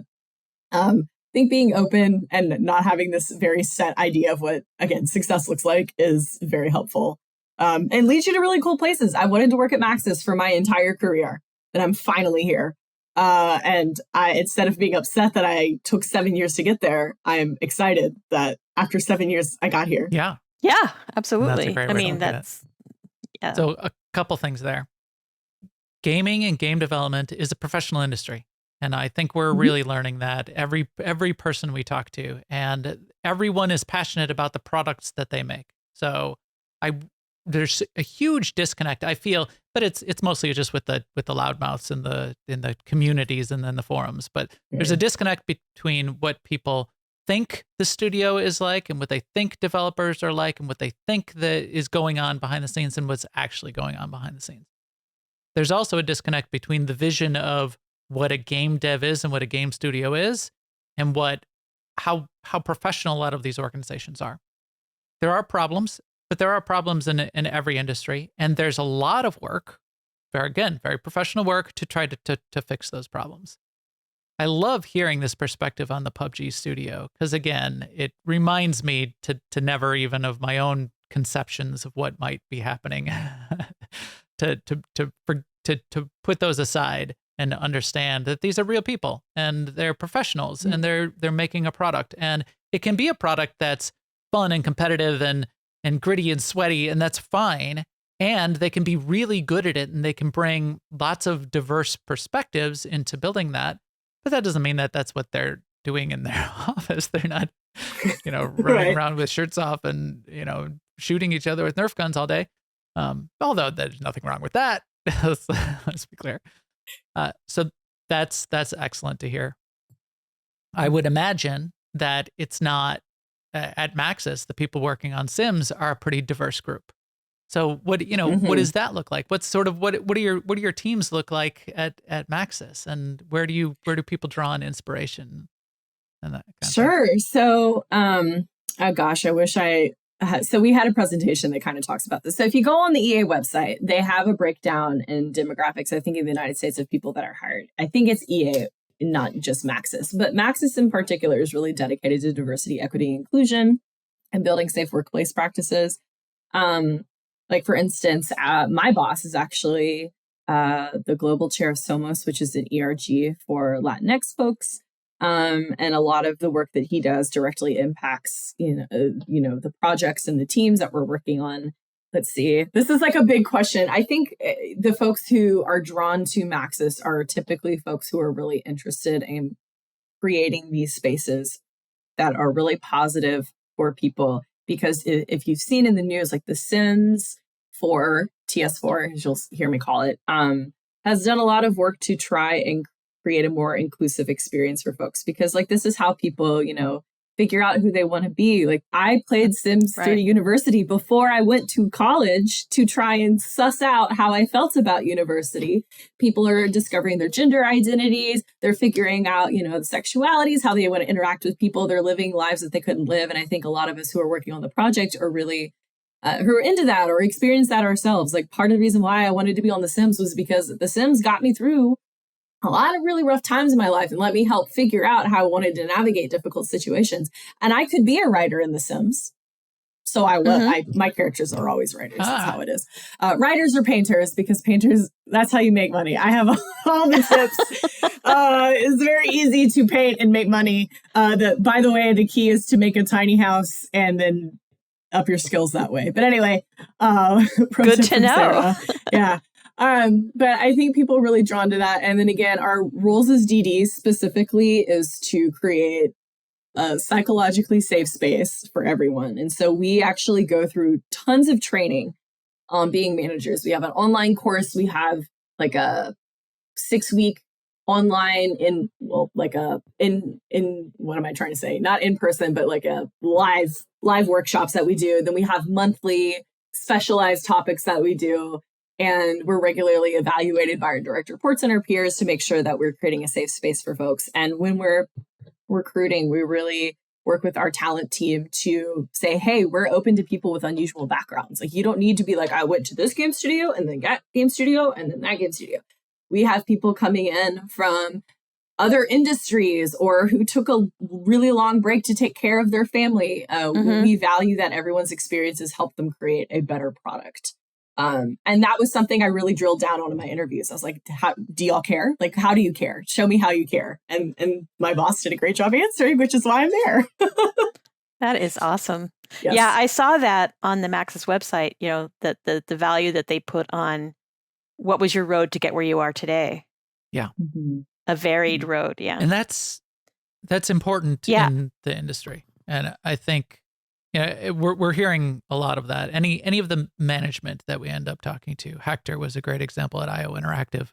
I think being open and not having this very set idea of what, again, success looks like is very helpful and leads you to really cool places. I wanted to work at Maxis for my entire career, and I'm finally here. And instead of being upset that I took 7 years to get there, I'm excited that after 7 years, I got here. Yeah. Yeah, absolutely. That's So a couple things there. Gaming and game development is a professional industry. And I think we're really learning that every person we talk to, and everyone is passionate about the products that they make. So there's a huge disconnect, I feel, but it's mostly just with the loudmouths in the communities and then the forums. But there's a disconnect between what people think the studio is like, and what they think developers are like, and what they think that is going on behind the scenes, and what's actually going on behind the scenes. There's also a disconnect between the vision of what a game dev is and what a game studio is, and how professional a lot of these organizations are. There are problems, but there are problems in every industry, and there's a lot of work, very professional work, to try to fix those problems. I love hearing this perspective on the PUBG studio, because again, it reminds me to never even of my own conceptions of what might be happening, to put those aside and understand that these are real people and they're professionals and they're making a product, and it can be a product that's fun and competitive and gritty and sweaty, and that's fine. And they can be really good at it, and they can bring lots of diverse perspectives into building that. But that doesn't mean that that's what they're doing in their office. They're not, running around with shirts off and, shooting each other with Nerf guns all day. Although there's nothing wrong with that. Let's be clear. So that's excellent to hear. I would imagine that it's not at Maxis, the people working on Sims are a pretty diverse group. So what what does that look like? What's sort of what do your teams look like at Maxis, and where do people draw on inspiration and that kind of Sure. Thing? So oh gosh, I wish I so we had a presentation that kind of talks about this. So if you go on the EA website, they have a breakdown in demographics, I think, in the United States of people that are hired. I think it's EA, not just Maxis, but Maxis in particular is really dedicated to diversity, equity, inclusion, and building safe workplace practices. Like, for instance, my boss is actually the global chair of Somos, which is an ERG for Latinx folks. And a lot of the work that he does directly impacts, the projects and the teams that we're working on. Let's see. This is like a big question. I think the folks who are drawn to Maxis are typically folks who are really interested in creating these spaces that are really positive for people. Because if you've seen in the news, like The Sims 4, TS4, as you'll hear me call it, has done a lot of work to try and create a more inclusive experience for folks. Because like this is how people, figure out who they want to be. Like I played Sims through university before I went to college to try and suss out how I felt about university. People are discovering their gender identities. They're figuring out, the sexualities, how they want to interact with people. They're living lives that they couldn't live. And I think a lot of us who are working on the project are really who are into that or experience that ourselves. Like part of the reason why I wanted to be on The Sims was because The Sims got me through a lot of really rough times in my life and let me help figure out how I wanted to navigate difficult situations. And I could be a writer in The Sims. So I will. My characters are always writers. That's how it is. Writers or painters, because painters, that's how you make money. I have all the tips. It's very easy to paint and make money. By the way, the key is to make a tiny house and then up your skills that way. But anyway, good to know. Yeah. But I think people are really drawn to that. And then again, our roles as DDs specifically is to create a psychologically safe space for everyone. And so we actually go through tons of training on being managers. We have an online course. We have like a 6-week online in what am I trying to say? Not in person, but like a live workshops that we do. Then we have monthly specialized topics that we do. And we're regularly evaluated by our direct reports and our peers to make sure that we're creating a safe space for folks. And when we're recruiting, we really work with our talent team to say, hey, we're open to people with unusual backgrounds. Like, you don't need to be like, I went to this game studio and then that game studio and then that game studio. We have people coming in from other industries or who took a really long break to take care of their family. We value that everyone's experiences help them create a better product. And that was something I really drilled down on in my interviews. I was like, do y'all care? Like, how do you care? Show me how you care. And my boss did a great job answering, which is why I'm there. That is awesome. Yes. Yeah, I saw that on the Maxis website, that the value that they put on what was your road to get where you are today. Yeah. A varied road. Yeah. And that's important in the industry. And I think we're hearing a lot of that. Any of the management that we end up talking to, Hector was a great example at IO Interactive,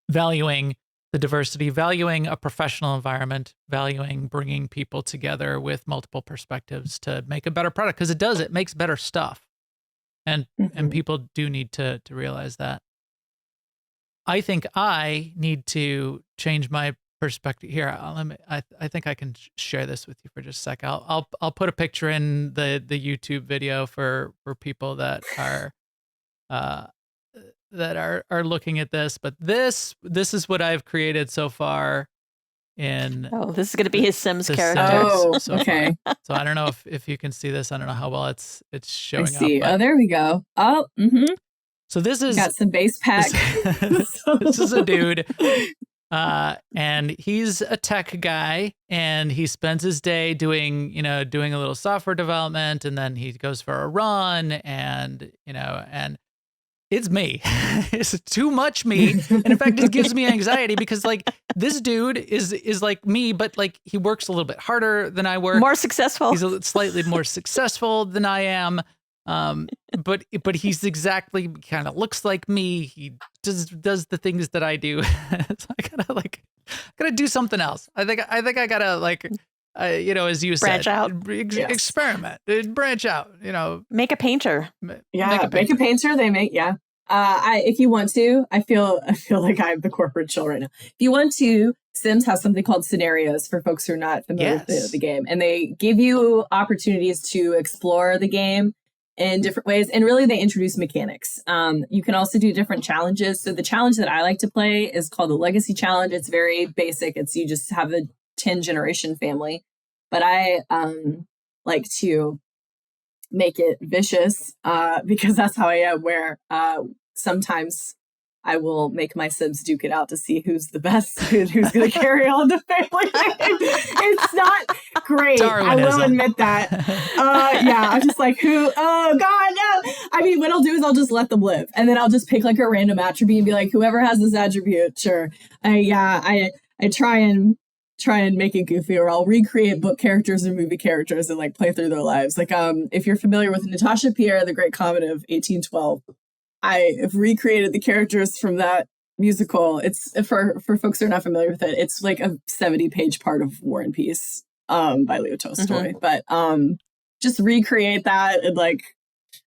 valuing the diversity, valuing a professional environment, valuing bringing people together with multiple perspectives to make a better product, because it makes better stuff. And people do need to realize that. I think I need to change my perspective here. I think I can share this with you for just a sec. I'll put a picture in the YouTube video for people that are looking at this. But this is what I've created so far. This is going to be his Sims character. Oh, okay. So I don't know if you can see this. I don't know how well it's showing I see. up. Oh, there we go. Oh, So this is got some base pack. This is a dude, and he's a tech guy, and he spends his day doing a little software development, and then he goes for a run, and it's me. It's too much me. And in fact, it gives me anxiety because like this dude is like me, but like he works a little bit harder than I work. More successful. He's slightly more successful than I am. But he's exactly kind of looks like me. He does the things that I do. So I gotta do something else. I think I gotta like, as you branch said, out, experiment, branch out. Make a painter. Make a painter. They make if you want to, I feel like I'm the corporate chill right now. If you want to, Sims has something called scenarios for folks who are not familiar with the game, and they give you opportunities to explore the game in different ways. And really, they introduce mechanics. You can also do different challenges. So the challenge that I like to play is called the Legacy Challenge. It's very basic. It's you just have a 10-generation family. But I like to make it vicious because that's how I am, where sometimes I will make my Sims duke it out to see who's the best, who's going to carry on the family. It's not great. Darwinism. I will admit that. I'm just like, oh God, no. I mean, what I'll do is I'll just let them live. And then I'll just pick like a random attribute and be like, whoever has this attribute, sure. I try and make it goofy, or I'll recreate book characters or movie characters and like play through their lives. Like, if you're familiar with Natasha Pierre, The Great Comet of 1812, I have recreated the characters from that musical. It's for folks who are not familiar with it. It's like a 70-page part of War and Peace by Leo Tolstoy. But just recreate that and like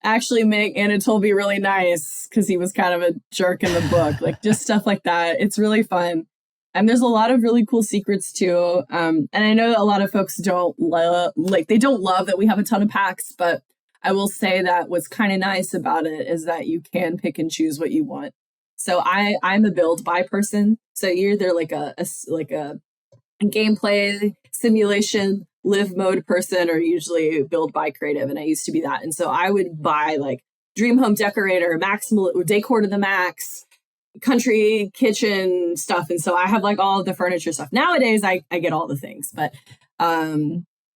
actually make Anatole be really nice because he was kind of a jerk in the book. Like just stuff like that. It's really fun. And there's a lot of really cool secrets too. And I know a lot of folks don't love that we have a ton of packs, but I will say that what's kind of nice about it is that you can pick and choose what you want. So I'm a build by person. So you're either like a gameplay simulation live mode person, or usually build by creative. And I used to be that. And so I would buy like dream home decorator, maximal decor to the max, country kitchen stuff. And so I have like all the furniture stuff. Nowadays I get all the things, but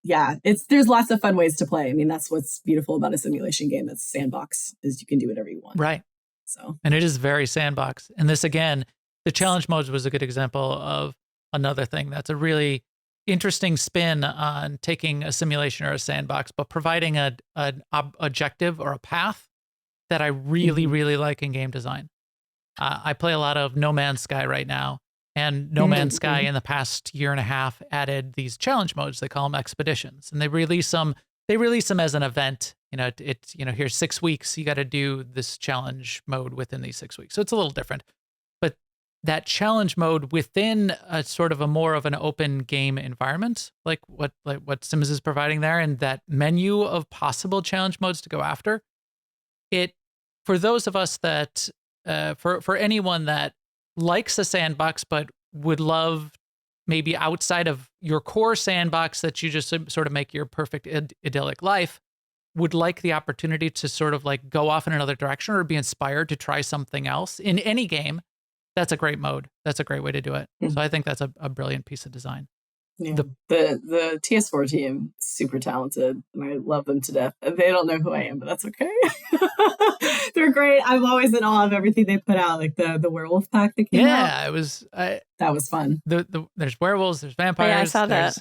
there's lots of fun ways to play. I mean, that's what's beautiful about a simulation game that's sandbox, is you can do whatever you want. Right. So, and it is very sandbox. And this, again, the challenge modes was a good example of another thing that's a really interesting spin on taking a simulation or a sandbox, but providing an objective or a path that I really, really like in game design. I play a lot of No Man's Sky right now, and No Man's Sky in the past year and a half added these challenge modes. They call them expeditions, and they release them as an event. Here's 6 weeks. You got to do this challenge mode within these 6 weeks. So it's a little different, but that challenge mode within a sort of a more of an open game environment, like what Sims is providing there, and that menu of possible challenge modes to go after it, for those of us that, for anyone that likes a sandbox but would love maybe outside of your core sandbox that you just sort of make your perfect idyllic life, would like the opportunity to sort of like go off in another direction or be inspired to try something else in any game, that's a great mode. That's a great way to do it. So I think that's a brilliant piece of design. Yeah. The TS4 team is super talented, and I love them to death. They don't know who I am, but that's okay. They're great. I'm always in awe of everything they put out, like the werewolf pack that came out. Yeah, it was. That was fun. There's werewolves. There's vampires. Yeah, I saw that.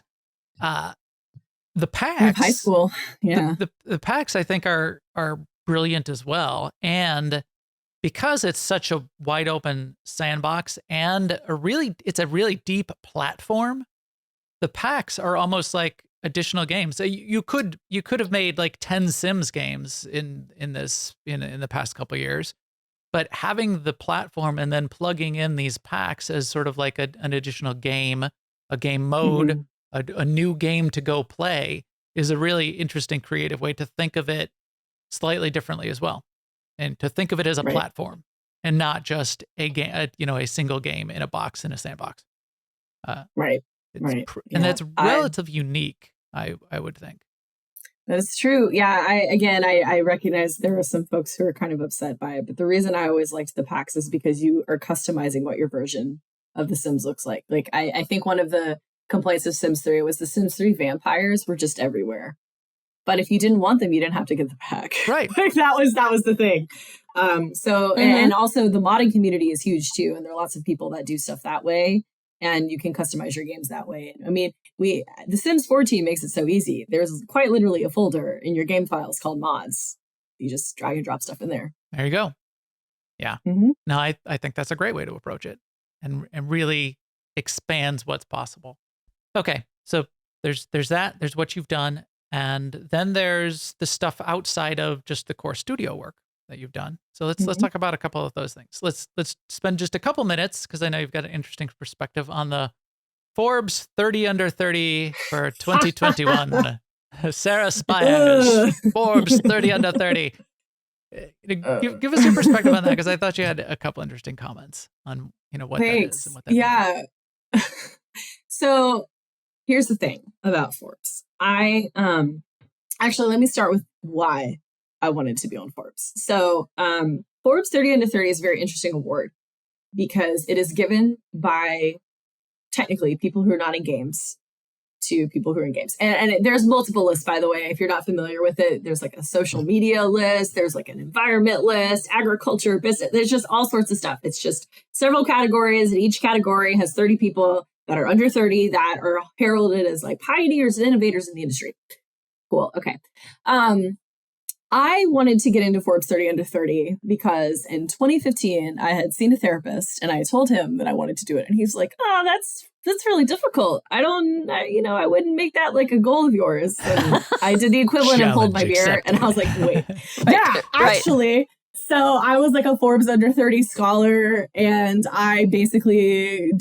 The packs. High school. Yeah. The packs I think are brilliant as well, and because it's such a wide open sandbox and it's a really deep platform, the packs are almost like additional games. So you could have made like 10 Sims games in the past couple of years, but having the platform and then plugging in these packs as sort of like an additional game, a game mode, a new game to go play is a really interesting creative way to think of it slightly differently as well. And to think of it as a platform and not just a game, a single game in a box in a sandbox. Right. And that's relatively unique, I would think. That's true. Yeah. I recognize there are some folks who are kind of upset by it, but the reason I always liked the packs is because you are customizing what your version of The Sims looks like. Like, I think one of the complaints of Sims 3 was the Sims 3 vampires were just everywhere. But if you didn't want them, you didn't have to get the pack. Right. Like that was the thing. And also the modding community is huge too. And there are lots of people that do stuff that way. And you can customize your games that way. I mean, the Sims 4 team makes it so easy. There's quite literally a folder in your game files called mods. You just drag and drop stuff in there. There you go. Yeah. No, I think that's a great way to approach it and really expands what's possible. Okay. So there's that. There's what you've done. And then there's the stuff outside of just the core studio work that you've done. So let's talk about a couple of those things. Let's spend just a couple minutes, because I know you've got an interesting perspective on the Forbes 30 under 30 for 2021. Sarah Spiers, Forbes 30 under 30. Give us your perspective on that, because I thought you had a couple interesting comments on what that is and what that means. So here's the thing about Forbes. Actually, let me start with why I wanted to be on Forbes. So Forbes 30 under 30 is a very interesting award because it is given by technically people who are not in games to people who are in games. And there's multiple lists, by the way, if you're not familiar with it. There's like a social media list. There's like an environment list, agriculture, business. There's just all sorts of stuff. It's just several categories, and each category has 30 people that are under 30 that are heralded as like pioneers and innovators in the industry. Cool. Okay. I wanted to get into Forbes 30 under 30 because in 2015, I had seen a therapist and I told him that I wanted to do it. And he's like, oh, that's really difficult. I wouldn't make that like a goal of yours. And I did the equivalent and hold my beer. And I was like, wait, actually. So I was like a Forbes under 30 scholar, and I basically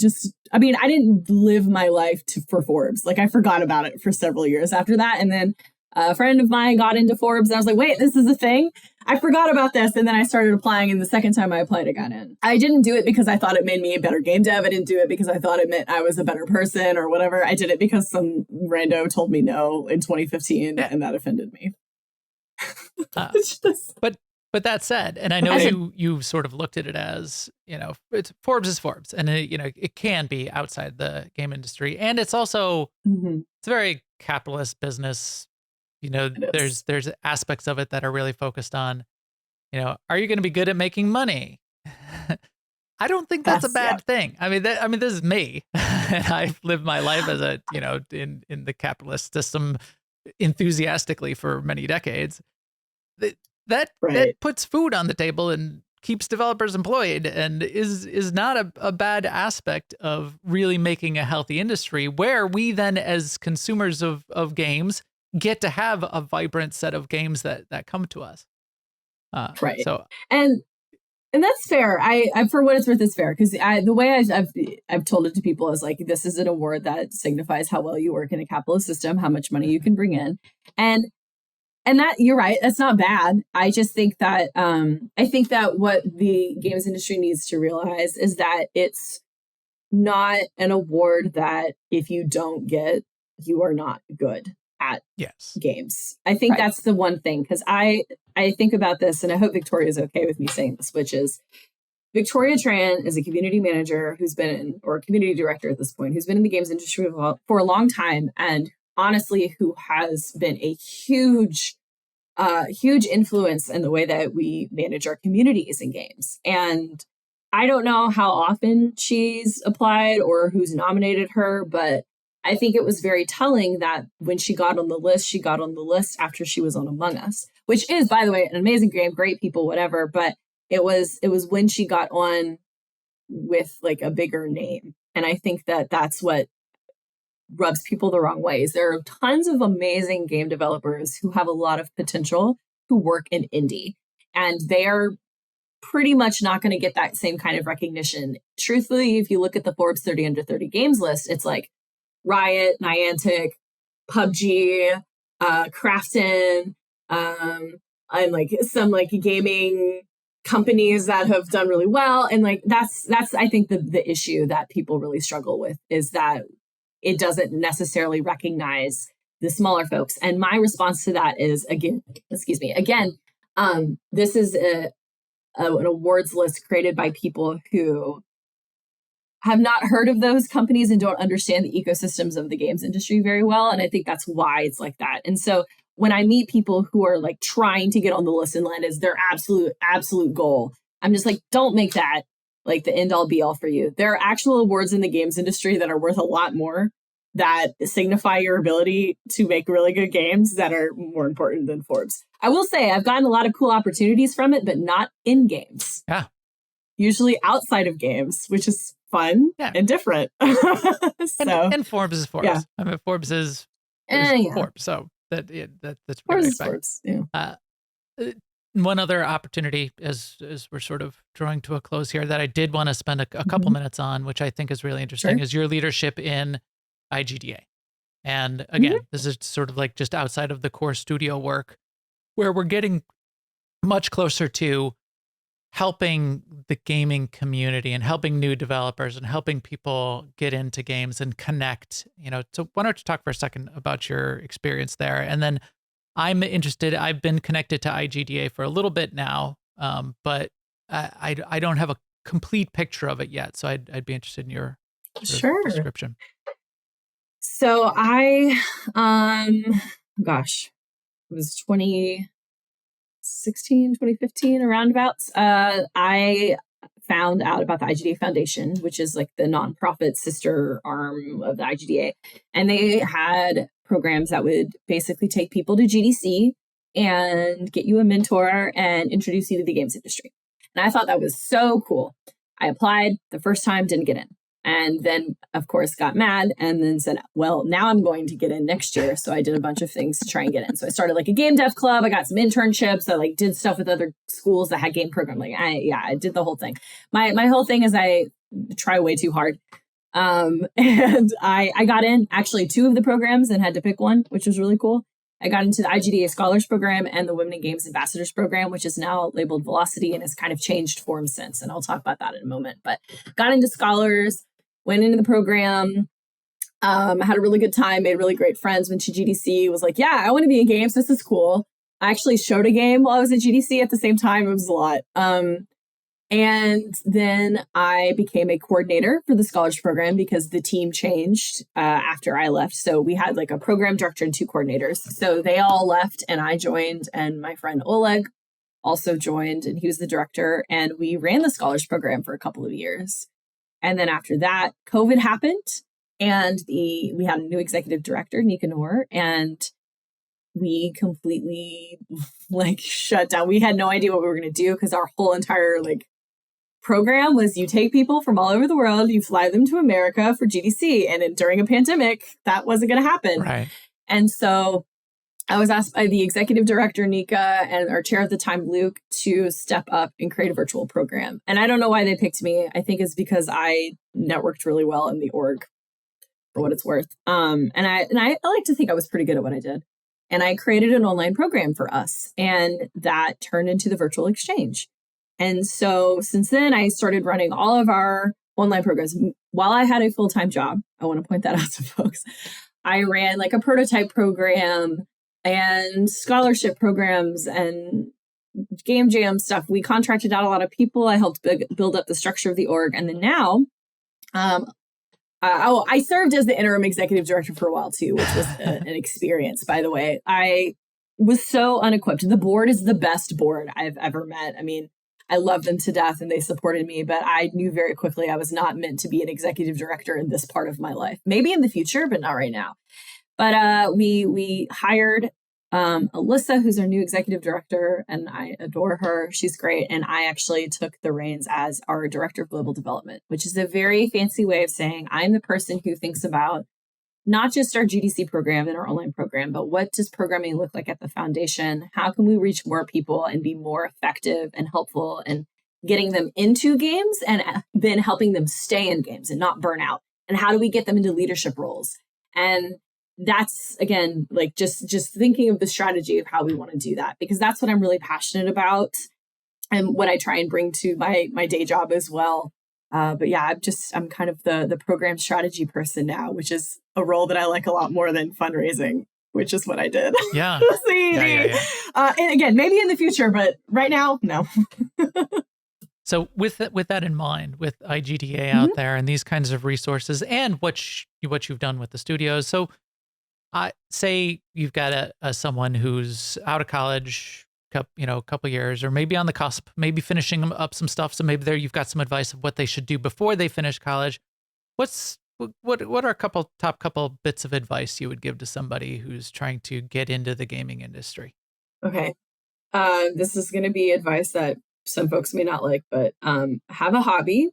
I didn't live my life for Forbes. Like I forgot about it for several years after that. And then a friend of mine got into Forbes and I was like, wait, this is a thing? I forgot about this. And then I started applying, and the second time I applied, I got in. I didn't do it because I thought it made me a better game dev. I didn't do it because I thought it meant I was a better person or whatever. I did it because some rando told me no in 2015 and that offended me. But that said, and I know you sort of looked at it as, Forbes is Forbes, and it can be outside the game industry, and it's also it's a very capitalist business. There's aspects of it that are really focused on, are you going to be good at making money? I don't think that's a bad thing. I mean, this is me, and I've lived my life as a in the capitalist system enthusiastically for many decades. That puts food on the table and keeps developers employed, and is not a bad aspect of really making a healthy industry where we then, as consumers of games, get to have a vibrant set of games that come to us. Right. So and that's fair. I for what it's worth, it's fair, because the way I've told it to people is like, this is an award that signifies how well you work in a capitalist system, how much money you can bring in, and that, you're right, that's not bad. I just think that what the games industry needs to realize is that it's not an award that if you don't get, you are not good at games. I think that's the one thing, because I think about this, and I hope Victoria is okay with me saying this, which is Victoria Tran is a community manager or a community director at this point, who's been in the games industry for a long time, and honestly, who has been a huge influence in the way that we manage our communities in games. And I don't know how often she's applied or who's nominated her, but I think it was very telling that when she got on the list after she was on Among Us, which is, by the way, an amazing game, great people, whatever. But It was when she got on with like a bigger name. And I think that that's what rubs people the wrong way. Is there are tons of amazing game developers who have a lot of potential who work in indie, and they are pretty much not going to get that same kind of recognition. Truthfully, if you look at the Forbes 30 under 30 games list, it's like Riot, Niantic, PUBG, Krafton, and like some like gaming companies that have done really well. And like that's I think the issue that people really struggle with is that it doesn't necessarily recognize the smaller folks. And my response to that is again, this is an awards list created by people who have not heard of those companies and don't understand the ecosystems of the games industry very well. And I think that's why it's like that. And so when I meet people who are like trying to get on the list and land as their absolute goal, I'm just like, don't make that like the end all be all for you. There are actual awards in the games industry that are worth a lot more, that signify your ability to make really good games, that are more important than Forbes. I will say I've gotten a lot of cool opportunities from it, but not in games. Yeah. Usually outside of games, which is fun and different. And Forbes is Forbes. Yeah. I mean, Forbes is Forbes. So that's Forbes is Forbes. Yeah. One other opportunity as we're sort of drawing to a close here that I did want to spend a couple minutes on, which I think is really interesting, is your leadership in IGDA. And again, this is sort of like just outside of the core studio work, where we're getting much closer to helping the gaming community and helping new developers and helping people get into games and connect, so why don't you talk for a second about your experience there? And then I'm interested, I've been connected to IGDA for a little bit now, but I don't have a complete picture of it yet. So I'd be interested in your description. So I, it was 2015, around abouts. I found out about the IGDA Foundation, which is like the nonprofit sister arm of the IGDA. And they had programs that would basically take people to GDC and get you a mentor and introduce you to the games industry. And I thought that was so cool. I applied the first time, didn't get in. And then, of course, got mad and then said, well, now I'm going to get in next year. So I did a bunch of things to try and get in. So I started like a game dev club. I got some internships. I like did stuff with other schools that had game program. Like, I did the whole thing. My whole thing is I try way too hard. And I got in actually 2 of the programs and had to pick one, which was really cool. I got into the IGDA Scholars Program and the Women in Games Ambassadors Program, which is now labeled Velocity and has kind of changed form since. And I'll talk about that in a moment. But got into Scholars, went into the program, had a really good time, made really great friends. Went to GDC, was like, yeah, I want to be in games. This is cool. I actually showed a game while I was at GDC at the same time. It was a lot. And then I became a coordinator for the Scholars Program because the team changed after I left. So we had like a program director and 2 coordinators. So they all left and I joined, and my friend Oleg also joined, and he was the director. And we ran the Scholars Program for a couple of years. And then after that, COVID happened, and we had a new executive director, Nicanor, and we completely like shut down. We had no idea what we were going to do because our whole entire like program was you take people from all over the world, you fly them to America for GDC, and during a pandemic, that wasn't going to happen. Right. And so I was asked by the executive director, Nika, and our chair at the time, Luke, to step up and create a virtual program. And I don't know why they picked me. I think it's because I networked really well in the org, for what it's worth. And I like to think I was pretty good at what I did. And I created an online program for us, and that turned into the virtual exchange. And so since then, I started running all of our online programs while I had a full-time job. I want to point that out to folks. I ran like a prototype program and scholarship programs and game jam stuff. We contracted out a lot of people. I helped build up the structure of the org. And then now, I served as the interim executive director for a while too, which was an experience, by the way. I was so unequipped. The board is the best board I've ever met. I mean, I love them to death and they supported me, but I knew very quickly I was not meant to be an executive director in this part of my life. Maybe in the future, but not right now. But we hired Alyssa, who's our new executive director, and I adore her. She's great. And I actually took the reins as our director of global development, which is a very fancy way of saying I'm the person who thinks about not just our GDC program and our online program, but what does programming look like at the foundation? How can we reach more people and be more effective and helpful and getting them into games and then helping them stay in games and not burn out? And how do we get them into leadership roles? And that's, again, like just thinking of the strategy of how we want to do that, because that's what I'm really passionate about and what I try and bring to my day job as well. But yeah, I'm kind of the program strategy person now, which is a role that I like a lot more than fundraising, which is what I did. Yeah. Yeah. And again, maybe in the future, but right now, no. So with that in mind, with IGDA out there and these kinds of resources and what you've done with the studios. So say you've got someone who's out of college, a couple years, or maybe on the cusp, maybe finishing up some stuff. So maybe there you've got some advice of what they should do before they finish college. What are a top couple bits of advice you would give to somebody who's trying to get into the gaming industry? Okay. This is going to be advice that some folks may not like, but have a hobby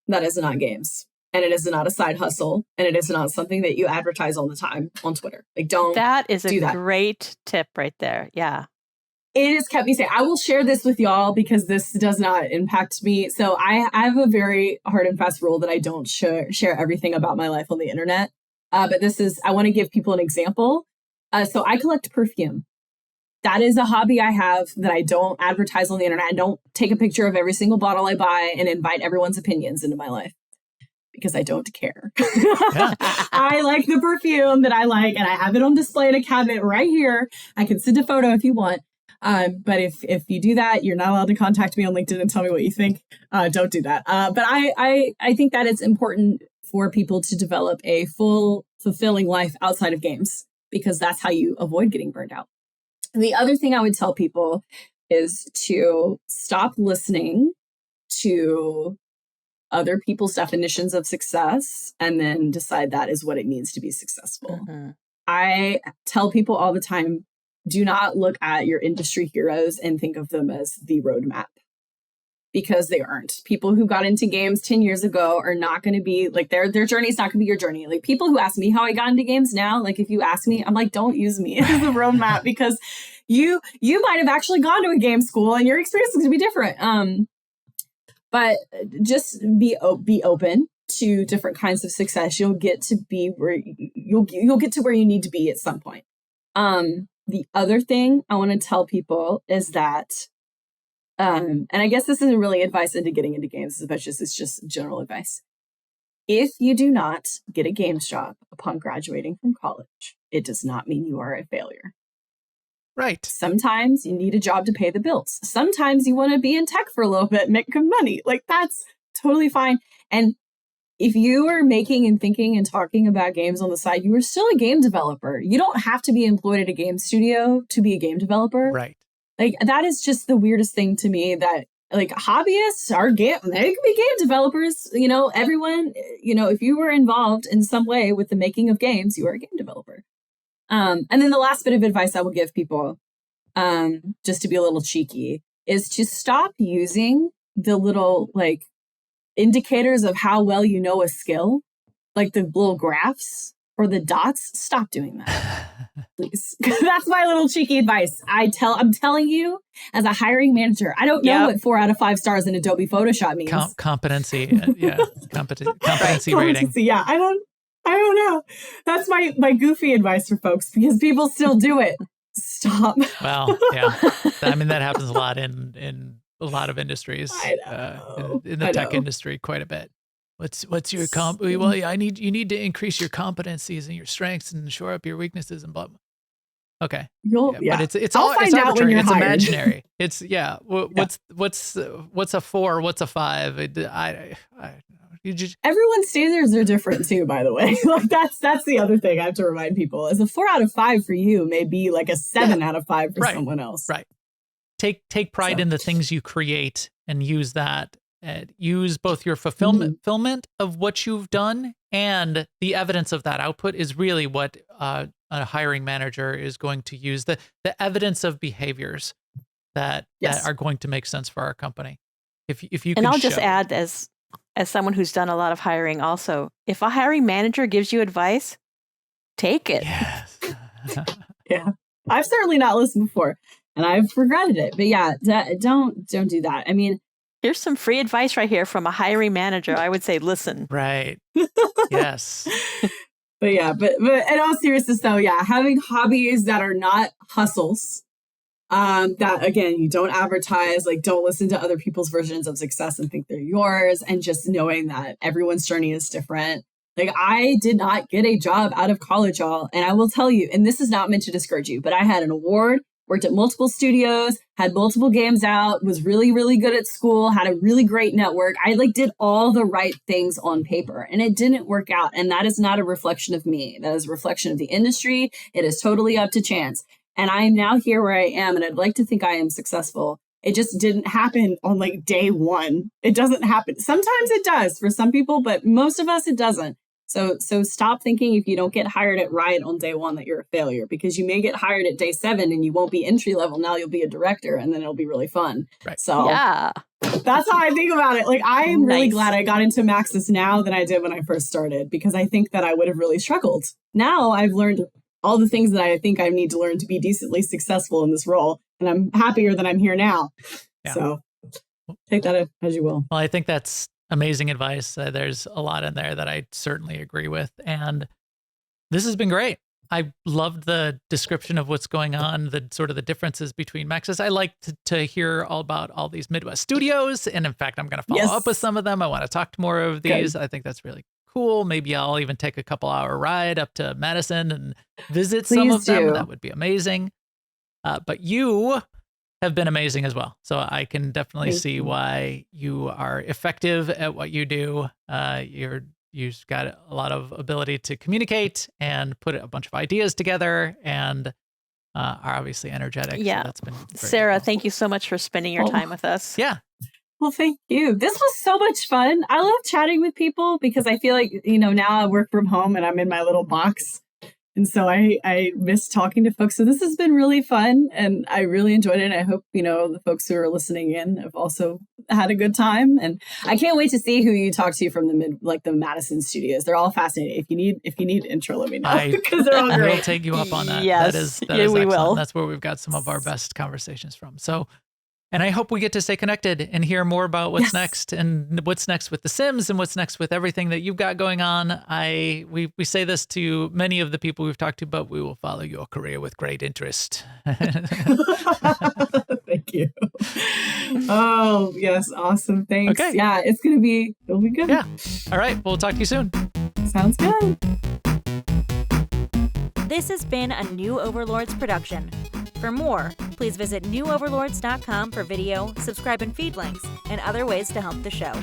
that is not games. And it is not a side hustle. And it is not something that you advertise all the time on Twitter. Like, don't That is do a that. great tip right there. Yeah. It has kept me safe. I will share this with y'all because this does not impact me. So I have a very hard and fast rule that I don't share everything about my life on the internet. But I want to give people an example. So I collect perfume. That is a hobby I have that I don't advertise on the internet. I don't take a picture of every single bottle I buy and invite everyone's opinions into my life because I don't care. Yeah. I like the perfume that I like, and I have it on display in a cabinet right here. I can send a photo if you want. But if you do that, you're not allowed to contact me on LinkedIn and tell me what you think. Don't do that. But I think that it's important for people to develop a full, fulfilling life outside of games, because that's how you avoid getting burned out. And the other thing I would tell people is to stop listening to other people's definitions of success and then decide that is what it means to be successful. Mm-hmm. I tell people all the time, do not look at your industry heroes and think of them as the roadmap, because they aren't. People who got into games 10 years ago are not going to be like their journey is not going to be your journey. Like people who ask me how I got into games now, like if you ask me, I'm like, don't use me as the roadmap because you might have actually gone to a game school and your experience is going to be different. But just be open to different kinds of success. You'll get to be where you'll get to where you need to be at some point. The other thing I want to tell people is that, and I guess this isn't really advice into getting into games, but it's just general advice. If you do not get a games job upon graduating from college, it does not mean you are a failure. Right. Sometimes you need a job to pay the bills. Sometimes you want to be in tech for a little bit, make some money. Like that's totally fine. And if you are making and thinking and talking about games on the side, you are still a game developer. You don't have to be employed at a game studio to be a game developer. Right. Like that is just the weirdest thing to me, that like hobbyists are they can be game developers. You know, everyone, if you were involved in some way with the making of games, you are a game developer. And then the last bit of advice I will give people, just to be a little cheeky, is to stop using the little like indicators of how well you know a skill, like the little graphs or the dots. Stop doing that, please. That's my little cheeky advice. I'm telling you, as a hiring manager, I don't know what 4 out of 5 stars in Adobe Photoshop means. Competency, competency rating. Yeah, I don't know. That's my goofy advice for folks, because people still do it. Stop. Well, yeah. I mean, that happens a lot in a lot of industries. I know. In the tech industry, quite a bit. What's your Well, you need to increase your competencies and your strengths and shore up your weaknesses and blah. Okay. But it's arbitrary. It's imaginary. It's what's a 4? What's a 5? Everyone's standards are different too, by the way. Like that's the other thing I have to remind people, is a 4 out of 5 for you may be like a 7 out of 5 for someone else. Right. Take pride in the things you create and use that use both your fulfillment of what you've done and the evidence of that output is really what a hiring manager is going to use, the evidence of behaviors that are going to make sense for our company. If you and can I'll just add, as someone who's done a lot of hiring also, if a hiring manager gives you advice, take it. Yes. Yeah. I've certainly not listened before and I've regretted it. But yeah, don't do that. I mean, here's some free advice right here from a hiring manager. I would say, listen. Right. Yes. But yeah, but in all seriousness though, yeah, having hobbies that are not hustles, that again, you don't advertise, like don't listen to other people's versions of success and think they're yours, and just knowing that everyone's journey is different. Like I did not get a job out of college, y'all. And I will tell you, and this is not meant to discourage you, but I had an award, worked at multiple studios, had multiple games out, was really, really good at school, had a really great network. I did all the right things on paper and it didn't work out. And that is not a reflection of me. That is a reflection of the industry. It is totally up to chance. And I am now here where I am, and I'd like to think I am successful. It just didn't happen on day one. It doesn't happen. Sometimes it does for some people, but most of us, it doesn't. So stop thinking if you don't get hired at Riot on day one that you're a failure, because you may get hired at day 7 and you won't be entry level. Now you'll be a director and then it'll be really fun. Right. So yeah, that's how I think about it. I am really glad I got into Maxis now than I did when I first started, because I think that I would have really struggled. Now I've learned all the things that I think I need to learn to be decently successful in this role. And I'm happier that I'm here now. Yeah. So take that as you will. Well, I think that's amazing advice. There's a lot in there that I certainly agree with. And this has been great. I loved the description of what's going on, the sort of the differences between Maxis. I like to hear all about all these Midwest studios. And in fact, I'm going to follow up with some of them. I want to talk to more of these. Good. I think that's really cool. Maybe I'll even take a couple-hour ride up to Madison and visit some of them. That would be amazing. But you have been amazing as well. So I can definitely see why you are effective at what you do. You've got a lot of ability to communicate and put a bunch of ideas together, and are obviously energetic. Yeah. So that's been Sarah, thank you so much for spending your time with us. Yeah. Well, thank you. This was so much fun. I love chatting with people because I feel like, now I work from home and I'm in my little box. And so I miss talking to folks. So this has been really fun and I really enjoyed it. And I hope, the folks who are listening in have also had a good time. And I can't wait to see who you talk to from the Madison studios. They're all fascinating. If you need intro, let me know because they're all great. We'll take you up on that. Yes, that is we excellent. will. That's where we've got some of our best conversations from. So, and I hope we get to stay connected and hear more about what's next and what's next with The Sims and what's next with everything that you've got going on. We say this to many of the people we've talked to, but we will follow your career with great interest. Thank you. Oh, yes. Awesome. Thanks. Okay. Yeah, it'll be good. Yeah. All right. We'll talk to you soon. Sounds good. This has been a New Overlords production. For more, please visit newoverlords.com for video, subscribe and feed links, and other ways to help the show.